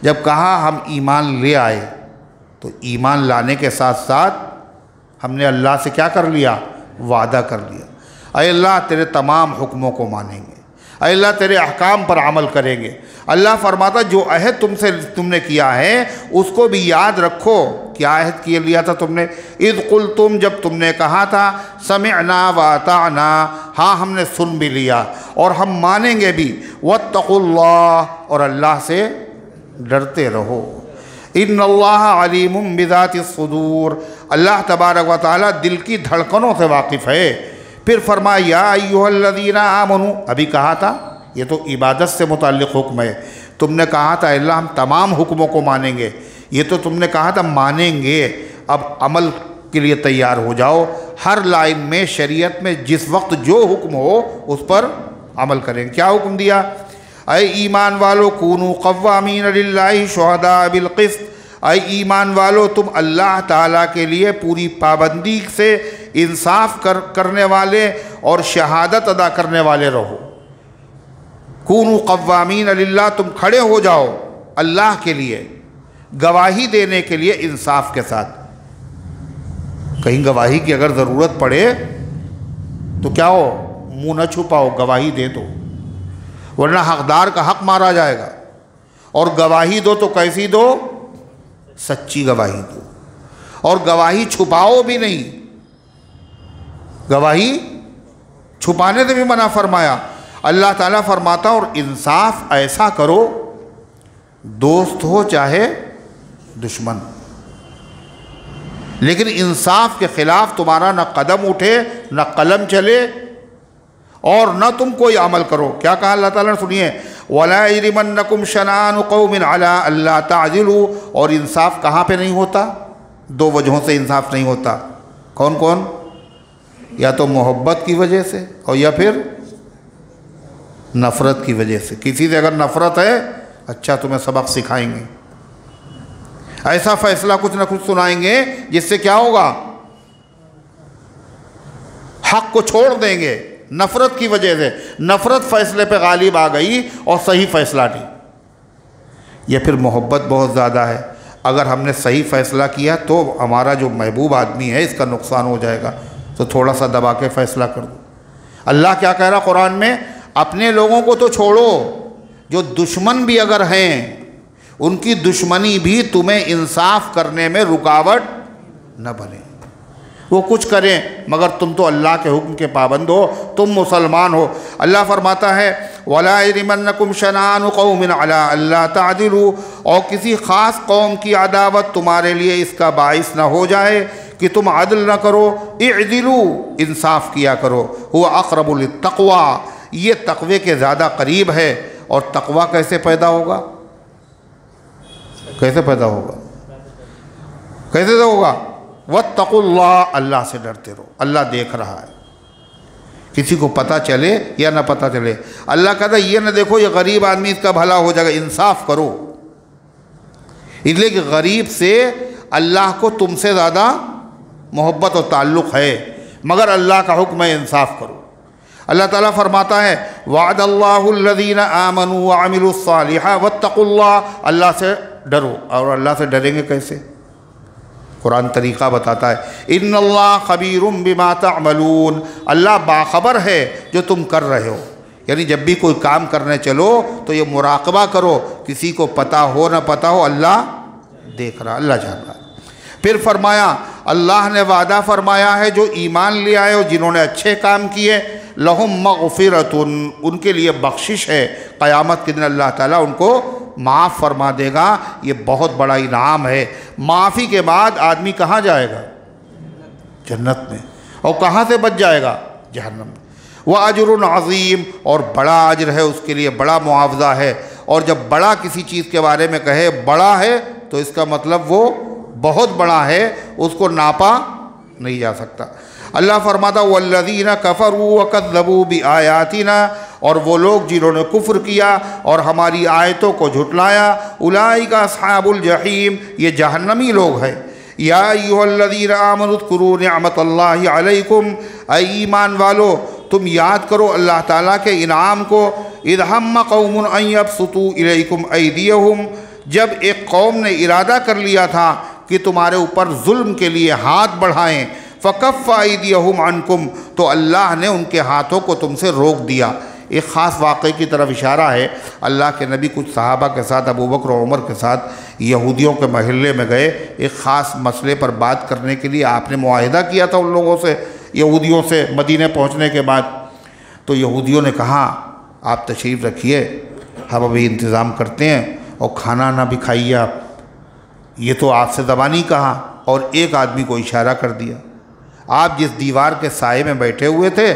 जब कहा हम ईमान ले आए, तो ईमान लाने के साथ साथ हमने अल्लाह से क्या कर लिया, वादा कर लिया, अय अल्लाह तेरे तमाम हुक्मों को मानेंगे, अय अल्लाह तेरे अहकाम पर अमल करेंगे। अल्लाह फरमाता जो अहद तुमने किया है उसको भी याद रखो। क्या अहद किए लिया था तुमने, इज़ क़ुल्तुम, जब तुमने कहा था समिअना व अताना, हाँ हमने सुन भी लिया और हम मानेंगे भी। वत्तक़ुल्लाह, और अल्लाह से डरते रहो। इन्नल्लाह अलीमुम बिज़ातिस सुदूर, अल्लाह तबारक व तआला दिल की धड़कनों से वाकिफ़ है। फिर फरमाया या अय्युहल्लज़ीना आमनू, अभी कहा था ये तो इबादत से मुताल्लिक़ हुक्म है। तुमने कहा था अल्लाह हम तमाम हुक्मों को मानेंगे, ये तो तुमने कहा था मानेंगे, अब अमल के लिए तैयार हो जाओ। हर लाइन में शरीयत में जिस वक्त जो हुक्म हो उस पर अमल करेंगे। क्या हुक्म दिया, अय ईमान वालो कूनू क़व्वामीन लिल्लाहि शुहदा बिल क़िस्त, अय ईमान वालो तुम अल्लाह ताला के लिए पूरी पाबंदी से इंसाफ करने वाले और शहादत अदा करने वाले रहो। कूनू क़व्वामीन लिल्लाह, तुम खड़े हो जाओ अल्लाह के लिए, गवाही देने के लिए इंसाफ के साथ। कहीं गवाही की अगर ज़रूरत पड़े तो क्या हो, मुँह न छुपाओ, गवाही दे दो, वरना हकदार का हक मारा जाएगा। और गवाही दो तो कैसी दो, सच्ची गवाही दो, और गवाही छुपाओ भी नहीं, गवाही छुपाने से भी मना फरमाया। अल्लाह ताला फरमाता और इंसाफ ऐसा करो दोस्त हो चाहे दुश्मन, लेकिन इंसाफ के खिलाफ तुम्हारा न कदम उठे, न कलम चले और न तुम कोई अमल करो। क्या कहा अल्लाह ताला ने, सुनिए, वला यजरिमन्नकुम शनानु कौमिन अला अल्ला ताजिलू। और इंसाफ कहाँ पे नहीं होता? दो वजहों से इंसाफ नहीं होता। कौन कौन? या तो मोहब्बत की वजह से और या फिर नफ़रत की वजह से। किसी से अगर नफ़रत है, अच्छा तुम्हें सबक सिखाएंगे, ऐसा फैसला कुछ ना कुछ सुनाएंगे जिससे क्या होगा, हक को छोड़ देंगे। नफ़रत की वजह से, नफ़रत फैसले पे गालिब आ गई और सही फैसला नहीं। या फिर मोहब्बत बहुत ज़्यादा है, अगर हमने सही फ़ैसला किया तो हमारा जो महबूब आदमी है इसका नुकसान हो जाएगा, तो थोड़ा सा दबा के फ़ैसला कर दो। अल्लाह क्या कह रहा कुरान में, अपने लोगों को तो छोड़ो, जो दुश्मन भी अगर हैं उनकी दुश्मनी भी तुम्हें इंसाफ करने में रुकावट न बने। वो कुछ करें मगर तुम तो अल्लाह के हुक्म के पाबंद हो, तुम मुसलमान हो। अल्लाह फरमाता है वला यजरिमन्नकुम शनानु कौमिन अला अल्ला तादिलू। और किसी ख़ास कौम की अदावत तुम्हारे लिए इसका बाइस न हो जाए कि तुम अदल न करो। इअदिलू, इंसाफ किया करो। हुवा अक़रबु लित्तक़वा, ये तक़वे के ज़्यादा करीब है। और तक़वा कैसे पैदा होगा? कैसे पैदा होगा? कैसे होगा? वत्तक़ुल्लाह, अल्लाह से डरते रहो। अल्लाह देख रहा है, किसी को पता चले या ना पता चले। अल्लाह कहता ये ना देखो ये गरीब आदमी इसका भला हो जाएगा, इंसाफ करो। इसलिए कि गरीब से अल्लाह को तुमसे ज़्यादा मोहब्बत और ताल्लुक़ है, मगर अल्लाह का हुक्म है इंसाफ करो। अल्लाह ताला फरमाता है वअदल्लाहुल्लज़ीना आमनू व अमिलुस्सालिहात वत्तक़ुल्लाह, अल्लाह से डरो। और अल्लाह से डरेंगे कैसे? कुरान तरीक़ा बताता है, इन्नल्लाह खबीरुम बिमा तअमलून, अल्लाह बाखबर है जो तुम कर रहे हो। यानी जब भी कोई काम करने चलो तो ये मुराक़बा करो, किसी को पता हो ना पता हो, अल्लाह देख रहा, अल्लाह जान रहा। फिर फरमाया, अल्लाह ने वादा फरमाया है जो ईमान ले आए और जिन्होंने अच्छे काम किए, लहुम मग़फ़िरतुन, उनके लिए बख्शिश है। क़यामत के दिन अल्लाह ताला उनको माफ़ फरमा देगा। ये बहुत बड़ा इनाम है। माफ़ी के बाद आदमी कहाँ जाएगा? जन्नत में। और कहाँ से बच जाएगा? जहन्नम में। वह अजरुन अज़ीम, और बड़ा अजर है उसके लिए, बड़ा मुआवजा है। और जब बड़ा किसी चीज़ के बारे में कहे बड़ा है तो इसका मतलब वो बहुत बड़ा है, उसको नापा नहीं जा सकता। अल्लाह फरमाता वल्लज़ीना कफ़रू व कज़्ज़बू बिआयातिना, और वो लोग जिन्होंने कुफ्र किया और हमारी आयतों को झुटलाया, उलाइका अस्हाबुल जहीम, ये जहन्नमी लोग हैं। या अय्युहल्लज़ीना आमनु उज़्कुरू निअमतल्लाहि अलैकुम, ऐ ईमान वालो तुम याद करो अल्लाह ताला के इनाम को। इज़ हम्म कौमुन अन यबसुतू इलैकुम ऐदियहुम, जब एक कौम ने इरादा कर लिया था कि तुम्हारे ऊपर जुल्म के लिए हाथ बढ़ाएं, फ़कफ़्फ़ा ऐदियहुम अन्कुम, तो अल्लाह ने उनके हाथों को तुमसे रोक दिया। एक ख़ास वाक़े की तरफ इशारा है। अल्लाह के नबी कुछ सहाबा के साथ, अबू बकर और उमर के साथ यहूदियों के महल्ले में गए। एक ख़ास मसले पर बात करने के लिए आपने मुआहिदा किया था उन लोगों से, यहूदियों से, मदीने पहुँचने के बाद। तो यहूदियों ने कहा आप तशरीफ़ रखिए, हम अभी इंतज़ाम करते हैं, और खाना ना भी खाइए आप। ये तो आपसे ज़बानी कहा, और एक आदमी को इशारा कर दिया। आप जिस दीवार के साए में बैठे हुए थे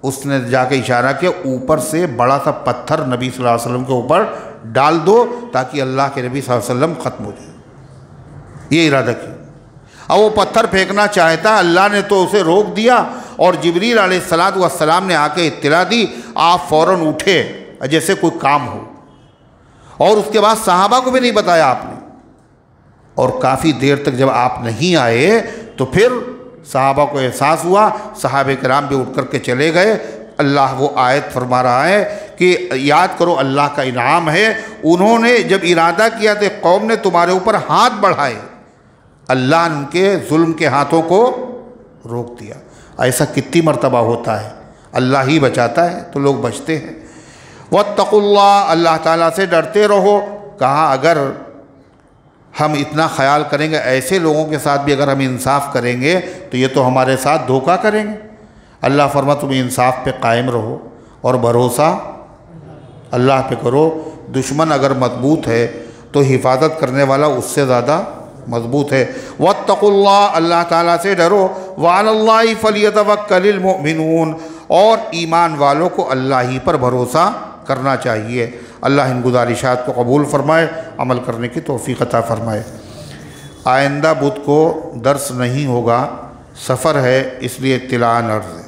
उसने जाके इशारा किया, ऊपर से बड़ा सा पत्थर नबी सल्लल्लाहु अलैहि वसल्लम के ऊपर डाल दो ताकि अल्लाह के नबी सल्लल्लाहु अलैहि वसल्लम ख़त्म हो जाए। ये इरादा किया। अब वो पत्थर फेंकना चाहता, अल्लाह ने तो उसे रोक दिया। और जिब्रील अलैहिस्सलातु वस्सलाम ने आके इत्तला दी, आप फ़ौरन उठे जैसे कोई काम हो। और उसके बाद सहाबा को भी नहीं बताया आपने। और काफ़ी देर तक जब आप नहीं आए तो फिर सहाबा को एहसास हुआ, सहाबे किराम भी उठ कर के चले गए। अल्लाह वो आयत फरमा रहा है कि याद करो अल्लाह का इनाम है, उन्होंने जब इरादा किया तो कौम ने तुम्हारे ऊपर हाथ बढ़ाए, अल्लाह ने उनके जुल्म के हाथों को रोक दिया। ऐसा कितनी मर्तबा होता है, अल्लाह ही बचाता है तो लोग बचते हैं। वत्तक़ुल्लाह, अल्लाह ताला से डरते रहो। कहा अगर हम इतना ख्याल करेंगे, ऐसे लोगों के साथ भी अगर हम इंसाफ करेंगे तो ये तो हमारे साथ धोखा करेंगे। अल्लाह फरमा तुम इंसाफ पे कायम रहो और भरोसा अल्लाह पे करो। दुश्मन अगर मजबूत है तो हिफाजत करने वाला उससे ज़्यादा मजबूत है। वत्तकुल्लाह, अल्लाह ताला से डरो। वअलल्लाहि फलियतवक्कलिल मुमिनून, और ईमान वालों को अल्लाह ही पर भरोसा करना चाहिए। अल्लाह इन गुजारिशात को कबूल फ़रमाए, अमल करने की तौफ़ीक़ अता फ़रमाए। आइंदा बुध को दर्स नहीं होगा, सफ़र है, इसलिए इत्तिलाअन अर्ज़ है।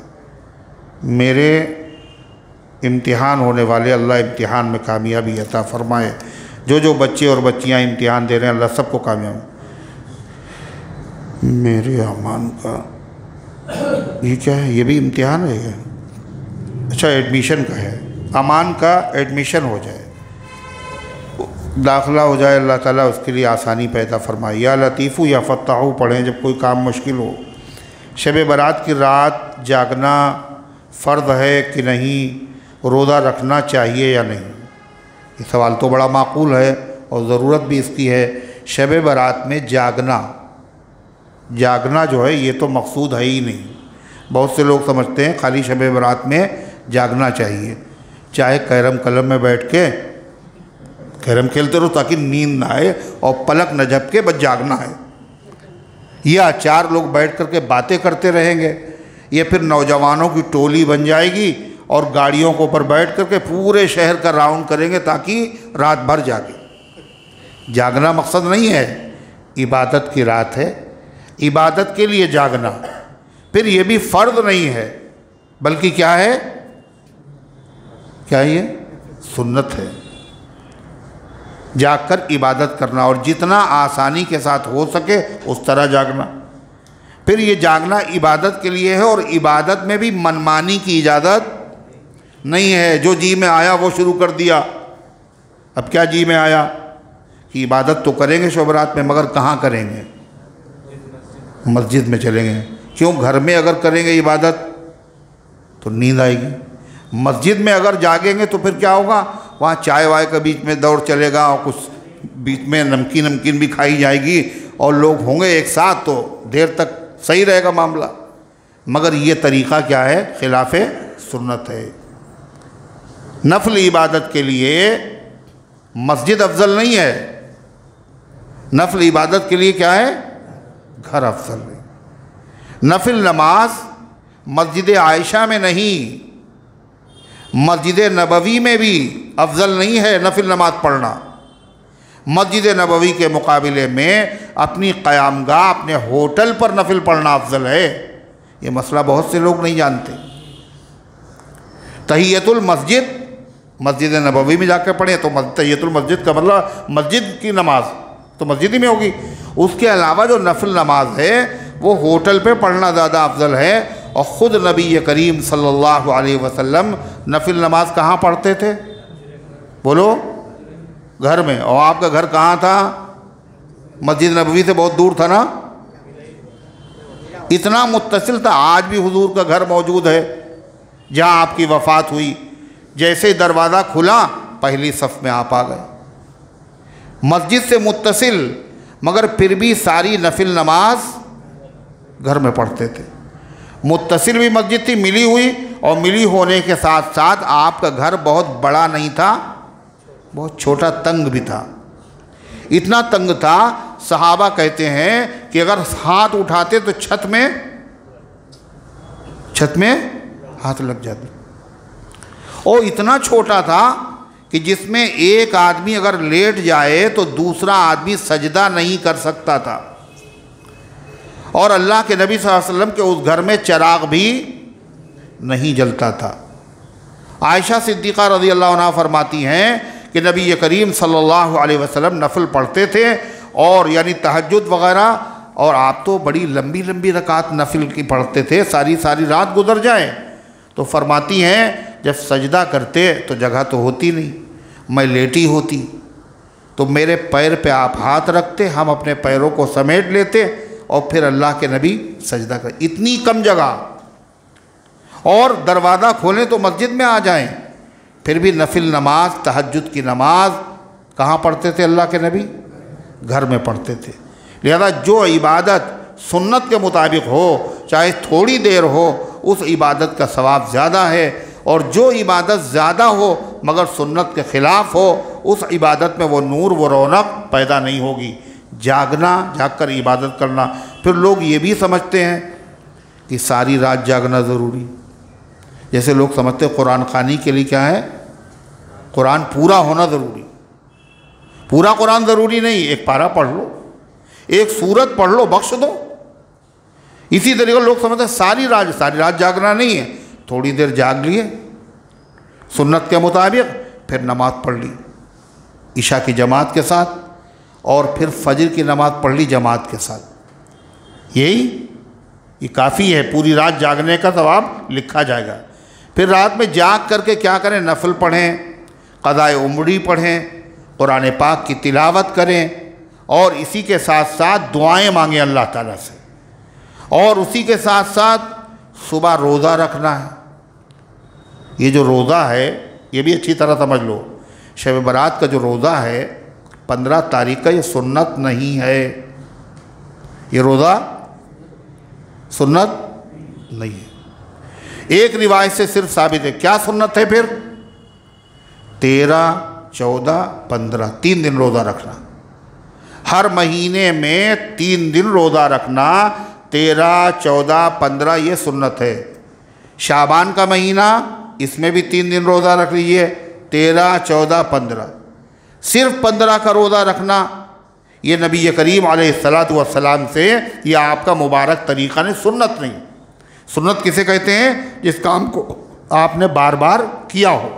मेरे इम्तिहान होने वाले, अल्लाह इम्तिहान में कामयाबी अता फ़रमाए। जो बच्चे और बच्चियां इम्तिहान दे रहे हैं, अल्लाह सबको कामयाब। मेरे अमान का ये क्या है? ये भी इम्तिहान है क्या? अच्छा, एडमिशन का है। अमान का एडमिशन हो जाए, दाखिला हो जाए, अल्लाह ताला उसके लिए आसानी पैदा फरमाए। या लतीफ़ु या फ़त्ताहु पढ़ें जब कोई काम मुश्किल हो। शब बारात की रात जागना फ़र्ज़ है कि नहीं? रोज़ा रखना चाहिए या नहीं? ये सवाल तो बड़ा माकूल है और ज़रूरत भी इसकी है। शब बारात में जागना जो है ये तो मकसूद है ही नहीं। बहुत से लोग समझते हैं खाली शब बारात में जागना चाहिए, चाहे कैरम कलम में बैठ के कैरम खेलते रहो ताकि नींद ना आए और पलक न झपके, बस जागना है। या चार लोग बैठ कर के बातें करते रहेंगे, ये फिर नौजवानों की टोली बन जाएगी और गाड़ियों के ऊपर बैठ कर के पूरे शहर का राउंड करेंगे ताकि रात भर जागे। जागना मकसद नहीं है, इबादत की रात है, इबादत के लिए जागना। फिर ये भी फ़र्ज़ नहीं है, बल्कि क्या है? क्या ये सुन्नत है, जागकर इबादत करना, और जितना आसानी के साथ हो सके उस तरह जागना। फिर ये जागना इबादत के लिए है, और इबादत में भी मनमानी की इजाज़त नहीं है। जो जी में आया वो शुरू कर दिया। अब क्या जी में आया कि इबादत तो करेंगे शब रात में, मगर कहाँ करेंगे? मस्जिद में चलेंगे। क्यों? घर में अगर करेंगे इबादत तो नींद आएगी, मस्जिद में अगर जागेंगे तो फिर क्या होगा? वहाँ चाय वाय के बीच में दौड़ चलेगा और कुछ बीच में नमकीन भी खाई जाएगी और लोग होंगे एक साथ, तो देर तक सही रहेगा मामला। मगर ये तरीक़ा क्या है? खिलाफ सुन्नत है। नफल इबादत के लिए मस्जिद अफजल नहीं है, नफल इबादत के लिए क्या है? घर अफजल है। नफिल नमाज मस्जिद आयशा में नहीं, मस्जिद नबवी में भी अफजल नहीं है नफिल नमाज पढ़ना। मस्जिद नबवी के मुकाबले में अपनी क़यामगाह, अपने होटल पर नफिल पढ़ना अफजल है। ये मसला बहुत से लोग नहीं जानते। तहियतुल मस्जिद मस्जिद नबवी में जाकर पढ़ें तो तहियतुल मस्जिद का मतलब मस्जिद की नमाज तो मस्जिद ही में होगी। उसके अलावा जो नफिल नमाज है वो होटल पे पढ़ना ज़्यादा अफजल है। और ख़ुद नबी करीम सल्लल्लाहु अलैहि वसल्लम नफिल नमाज कहाँ पढ़ते थे? बोलो, घर में। और आपका घर कहाँ था? मस्जिद नबवी से बहुत दूर था ना, इतना मुत्तसिल था। आज भी हुजूर का घर मौजूद है जहाँ आपकी वफ़ात हुई। जैसे ही दरवाज़ा खुला पहली सफ़ में आप आ गए। मस्जिद से मुत्तसिल, मगर फिर भी सारी नफिल नमाज घर में पढ़ते थे। मुत्तसिल भी मस्जिद थी, मिली हुई, और मिली होने के साथ साथ आपका घर बहुत बड़ा नहीं था, बहुत छोटा, तंग भी था। इतना तंग था, सहाबा कहते हैं कि अगर हाथ उठाते तो छत में हाथ लग जाते। और इतना छोटा था कि जिसमें एक आदमी अगर लेट जाए तो दूसरा आदमी सजदा नहीं कर सकता था। और अल्लाह के नबी सल्लल्लाहु अलैहि वसल्लम के उस घर में चिराग भी नहीं जलता था। आयशा सिद्दीक़ा रज़ी अल्लाह अन्हा फरमाती हैं कि नबी करीम सल्लल्लाहु अलैहि वसल्लम नफल पढ़ते थे, और यानी तहज्जुद वग़ैरह, और आप तो बड़ी लंबी लंबी रकात नफिल की पढ़ते थे, सारी सारी रात गुजर जाए। तो फरमाती हैं जब सजदा करते तो जगह तो होती नहीं, मैं लेटी होती, तो मेरे पैर पे आप हाथ रखते, हम अपने पैरों को समेट लेते और फिर अल्लाह के नबी सजदा कर। इतनी कम जगह, और दरवाज़ा खोलें तो मस्जिद में आ जाएं, फिर भी नफिल नमाज, तहज्जुद की नमाज कहाँ पढ़ते थे अल्लाह के नबी? घर में पढ़ते थे। लिहाजा जो इबादत सुन्नत के मुताबिक हो, चाहे थोड़ी देर हो, उस इबादत का सवाब ज़्यादा है। और जो इबादत ज़्यादा हो मगर सुन्नत के ख़िलाफ़ हो, उस इबादत में वो नूर, वो रौनक पैदा नहीं होगी। जागना, जाग कर इबादत करना। फिर लोग ये भी समझते हैं कि सारी रात जागना ज़रूरी, जैसे लोग समझते हैं कुरान खानी के लिए क्या है, कुरान पूरा होना ज़रूरी। पूरा कुरान ज़रूरी नहीं, एक पारा पढ़ लो, एक सूरत पढ़ लो, बख्श दो। इसी तरीके लोग समझते हैं सारी रात जागना नहीं है, थोड़ी देर जाग लिए सुन्नत के मुताबिक, फिर नमाज पढ़ ली इशा की जमात के साथ, और फिर फजर की नमाज पढ़ ली जमात के साथ। ये काफ़ी है, पूरी रात जागने का सवाब लिखा जाएगा। फिर रात में जाग करके क्या करें, नफल पढ़ें, क़ज़ाए उम्री पढ़ें, कुरान पाक की तिलावत करें, और इसी के साथ साथ दुआएं मांगें अल्लाह ताला से, और उसी के साथ साथ सुबह रोज़ा रखना है। ये जो रोज़ा है ये भी अच्छी तरह समझ लो, शब बारात का जो रोज़ा है 15 तारीख का, ये सुन्नत नहीं है, ये रोज़ा सुन्नत नहीं है। एक रिवायत से सिर्फ साबित है। क्या सुन्नत है फिर? 13, 14, 15 3 दिन रोज़ा रखना। हर महीने में 3 दिन रोज़ा रखना, 13, 14, 15 ये सुन्नत है। शाबान का महीना, इसमें भी 3 दिन रोज़ा रख लीजिए, 13, 14, 15। सिर्फ 15 का रोज़ा रखना ये नबी करीम अलैहिस्सलातु वस्सलाम से यह आपका मुबारक तरीक़ा नहीं, सुन्नत नहीं। सुन्नत किसे कहते हैं? जिस काम को आपने बार बार किया हो।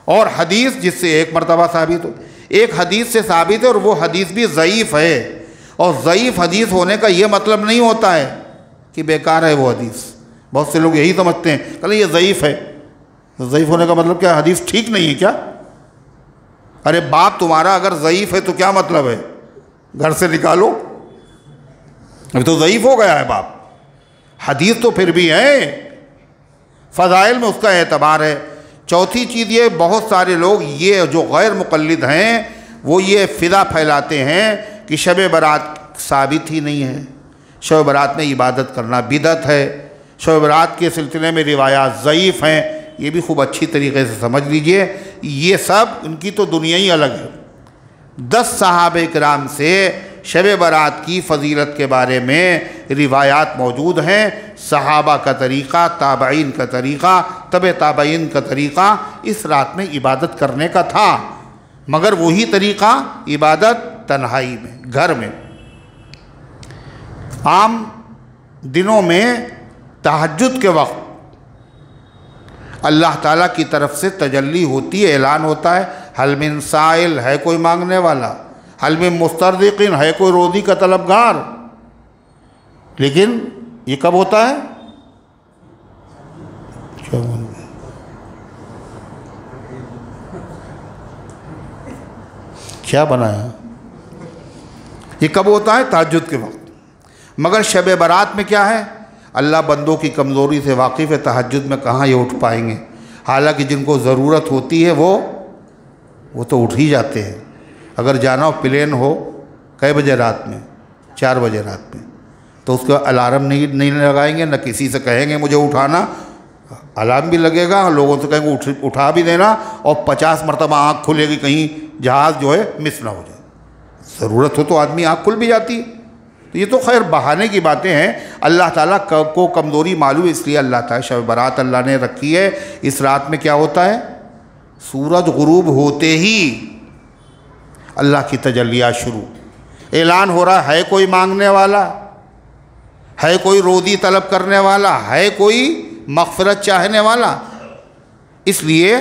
और हदीस जिससे एक मरतबा साबित हो, एक हदीस से साबित है, और वो हदीस भी ज़ईफ़ है। और ज़ईफ़ हदीस होने का ये मतलब नहीं होता है कि बेकार है वो हदीस। बहुत से लोग यही समझते हैं, कहते ये ज़ईफ़ है, तो ज़ईफ़ होने का मतलब क्या, हदीस ठीक नहीं है क्या? अरे बाप तुम्हारा अगर ज़ईफ़ है तो क्या मतलब है, घर से निकालो, अभी तो ज़ईफ़ हो गया है बाप। हदीस तो फिर भी है, फ़ज़ाइल में उसका एतबार है। चौथी चीज़ ये, बहुत सारे लोग ये जो गैर मुक़ल्लिद हैं वो ये फ़िदा फैलाते हैं कि शब बारात साबित ही नहीं है, शब बारात में इबादत करना बिदअत है, शब बारात के सिलसिले में रिवायात ज़ईफ़ हैं। ये भी खूब अच्छी तरीके से समझ लीजिए, ये सब उनकी तो दुनिया ही अलग है। 10 सहाबे किराम से शब बारात की फ़जीलत के बारे में रिवायात मौजूद हैं। सहाबा का तरीक़ा, ताबईन का तरीक़ा, तबे ताबईन का तरीक़ा इस रात में इबादत करने का था, मगर वही तरीक़ा इबादत तन्हाई में, घर में। आम दिनों में तहज्जुद के वक्त अल्लाह ताला की तरफ से तजल्ली होती है, ऐलान होता है, हल मिन साइल, है कोई मांगने वाला, हल मिन मुस्तरदिक़िन, है कोई रोज़ी का तलबगार। लेकिन ये कब होता है? क्या बनाया? ये कब होता है? तहज्जुद के वक्त। मगर शब बारात में क्या है? अल्लाह बंदों की कमज़ोरी से वाकिफ़ है, तहज्जुद में कहाँ ये उठ पाएंगे। हालांकि जिनको ज़रूरत होती है वो तो उठ ही जाते हैं। अगर जाना हो, प्लेन हो, कै बजे रात में? 4 बजे रात में, तो उसका अलार्म नहीं लगाएंगे, न किसी से कहेंगे मुझे उठाना। अलार्म भी लगेगा, लोगों से कहेंगे उठा भी देना, और 50 मरतबा आँख खुलेगी कहीं जहाज़ जो है मिस ना हो जाए। ज़रूरत हो तो आदमी आँख खुल भी जाती है। तो ये तो खैर बहाने की बातें हैं। अल्लाह ताला को कमज़ोरी मालूम है, इसलिए अल्लाह ताला शब बारात अल्लाह ने रखी है। इस रात में क्या होता है? सूरज गुरूब होते ही अल्लाह की तजल्लियात शुरू, ऐलान हो रहा है कोई मांगने वाला, है कोई रोज़ी तलब करने वाला, है कोई मग़फ़िरत चाहने वाला। इसलिए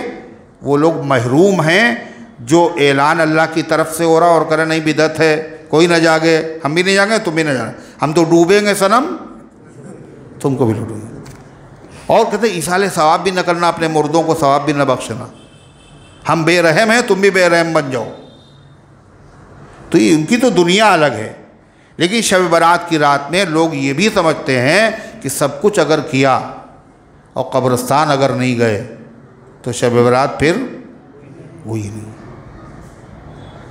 वो लोग महरूम हैं जो ऐलान अल्लाह की तरफ से हो रहा और करें नहीं बिदअत है, कोई ना जागे, हम भी नहीं जाएंगे, तुम भी नहीं जाना, हम तो डूबेंगे सनम, तुमको भी लूटूंगे। और कहते इसाले सवाब भी न करना, अपने मुर्दों को सवाब भी न बख्शना, हम बेरहम हैं, तुम भी बेरहम बन जाओ। तो ये उनकी तो दुनिया अलग है। लेकिन शब बारात की रात में लोग ये भी समझते हैं कि सब कुछ अगर किया और कब्रिस्तान अगर नहीं गए तो शब बारात फिर वही नहीं।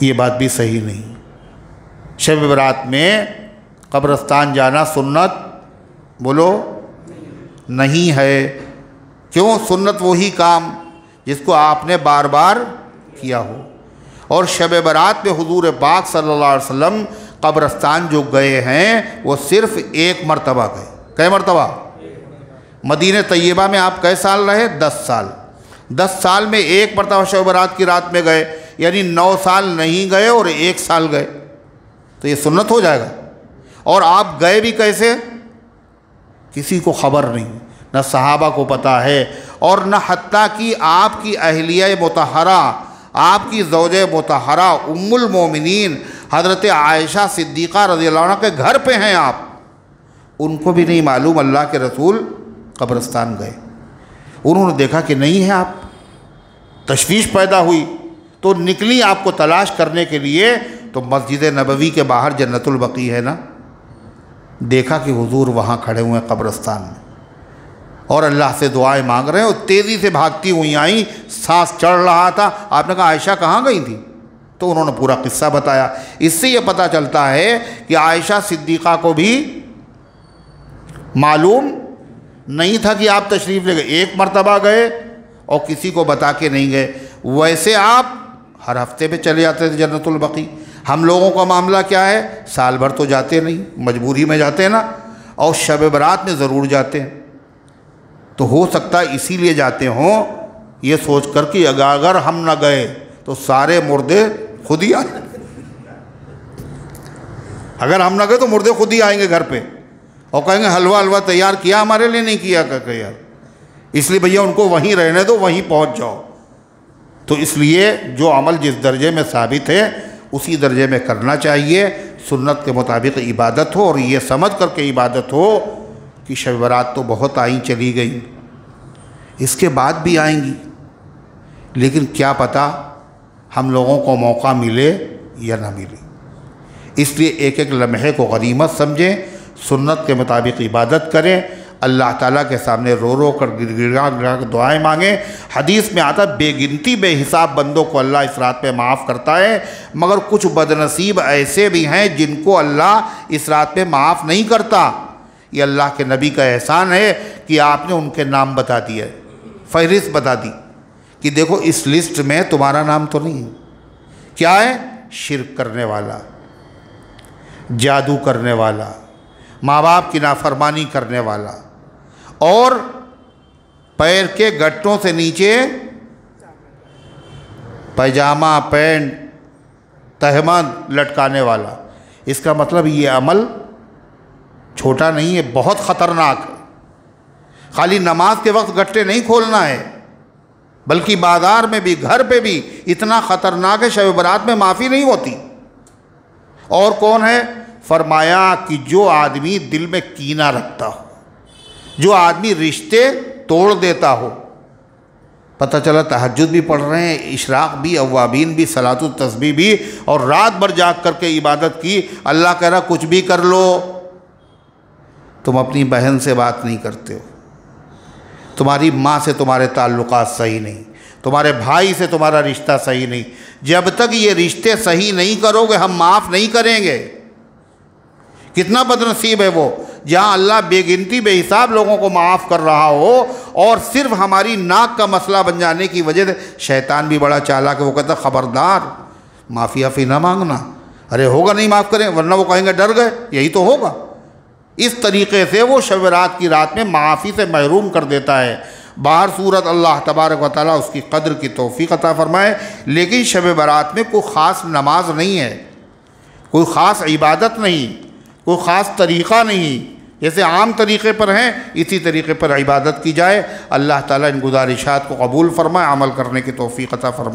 ये बात भी सही नहीं। शब बारात में कब्रिस्तान जाना सुन्नत बोलो नहीं है। क्यों? सुन्नत वही काम जिसको आपने बार बार किया हो। और शब बरात में हुजूर पाक सल्लल्लाहु अलैहि वसल्लम कब्रस्तान जो गए हैं वो सिर्फ एक मरतबा गए। कै मरतबा? मदीने तैयबा में आप कै साल रहे? 10 साल। 10 साल में एक मरतबा शब बरात की रात में गए, यानी 9 साल नहीं गए और 1 साल गए, तो ये सुन्नत हो जाएगा। और आप गए भी कैसे? किसी को खबर नहीं, न सहाबा को पता है और न हत्ता कि आपकी अहलिया मुतहरा, आपकी ज़ौजे मुतहरा उम्मुल मोमिनीन हज़रत आयशा सिद्दीक़ा रज़ियल्लाहु अन्हा के घर पे हैं आप, उनको भी नहीं मालूम अल्लाह के रसूल कब्रिस्तान गए। उन्होंने देखा कि नहीं है आप, तशवीश पैदा हुई तो निकली आपको तलाश करने के लिए। तो मस्जिद नबवी के बाहर जन्नतुल बकी है ना, देखा कि हुजूर वहाँ खड़े हुए हैं कब्रिस्तान में और अल्लाह से दुआएं मांग रहे हैं। और तेज़ी से भागती हुई आई, सांस चढ़ रहा था। आपने कहा आयशा कहाँ गई थी? तो उन्होंने पूरा किस्सा बताया। इससे ये पता चलता है कि आयशा सिद्दीक़ा को भी मालूम नहीं था कि आप तशरीफ़ ले गए, एक मरतबा गए और किसी को बता के नहीं गए। वैसे आप हर हफ्ते पे चले जाते थे जन्नतुल बकी। हम लोगों का मामला क्या है, साल भर तो जाते नहीं, मजबूरी में जाते हैं ना, और शब बरात में ज़रूर जाते हैं। तो हो सकता है इसीलिए जाते हों, ये सोच कर कि अगर हम न गए तो सारे मुर्दे खुद ही आए, अगर हम न गए तो मुर्दे खुद ही आएंगे घर पे और कहेंगे हलवा हलवा तैयार किया, हमारे लिए नहीं किया कर यार, इसलिए भैया उनको वहीं रहने दो, वहीं पहुंच जाओ। तो इसलिए जो अमल जिस दर्जे में साबित है उसी दर्जे में करना चाहिए, सुन्नत के मुताबिक इबादत हो और ये समझ करके इबादत हो कि शब बरात तो बहुत आई चली गई, इसके बाद भी आएंगी, लेकिन क्या पता हम लोगों को मौका मिले या ना मिले। इसलिए एक एक लम्हे को गनीमत समझें, सुन्नत के मुताबिक इबादत करें, अल्लाह ताला के सामने रो रो कर गिड़गिड़ा गिड़ा कर दुआएँ मांगें। हदीस में आता बेगिनती बेहिसाब बंदों को अल्लाह इस रात पे माफ़ करता है, मगर कुछ बदनसीब ऐसे भी हैं जिनको अल्लाह इस रात पे माफ़ नहीं करता। ये अल्लाह के नबी का एहसान है कि आपने उनके नाम बता दिए, फहरिस्त बता दी कि देखो इस लिस्ट में तुम्हारा नाम तो नहीं है। क्या है? शिर्क करने वाला, जादू करने वाला, माँ बाप की नाफरमानी करने वाला और पैर के गट्टों से नीचे पैजामा पैंट तहमद लटकाने वाला। इसका मतलब ये अमल छोटा नहीं है, बहुत ख़तरनाक है। खाली नमाज के वक्त गट्टे नहीं खोलना है, बल्कि बाज़ार में भी, घर पे भी इतना ख़तरनाक है, शब बरात में माफ़ी नहीं होती। और कौन है? फरमाया कि जो आदमी दिल में कीना रखता हो, जो आदमी रिश्ते तोड़ देता हो। पता चला तहज्जुद भी पढ़ रहे हैं, इशराक भी, अव्वाबीन भी, सलातुत तस्बीह भी, और रात भर जाग करके इबादत की। अल्लाह कह रहा कुछ भी कर लो, तुम अपनी बहन से बात नहीं करते हो, तुम्हारी माँ से तुम्हारे ताल्लुकात सही नहीं, तुम्हारे भाई से तुम्हारा रिश्ता सही नहीं। जब तक ये रिश्ते सही नहीं करोगे हम माफ़ नहीं करेंगे। कितना बदनसीब है वो जहाँ अल्लाह बेगिनती बेहिसाब लोगों को माफ़ कर रहा हो और सिर्फ हमारी नाक का मसला बन जाने की वजह से। शैतान भी बड़ा चालाक है, वो कहता ख़बरदार माफ़ी आफ़ी ना मांगना, अरे होगा नहीं माफ़ करें, वरना वो कहेंगे डर गए, यही तो होगा। इस तरीक़े से वो शब रात की रात में माफ़ी से महरूम कर देता है। बाहर सूरत अल्लाह तबारक व तआला उसकी कद्र की तौफ़ीक़ अता फ़रमाए। लेकिन शब बारात में कोई ख़ास नमाज नहीं है, कोई ख़ास इबादत नहीं, कोई ख़ास तरीक़ा नहीं। जैसे आम तरीक़े पर हैं इसी तरीक़े पर इबादत की जाए। अल्लाह ताला इन गुज़ारिशात को कबूल फ़रमाए, अमल करने की तौफ़ीक़ अता फ़रमाए।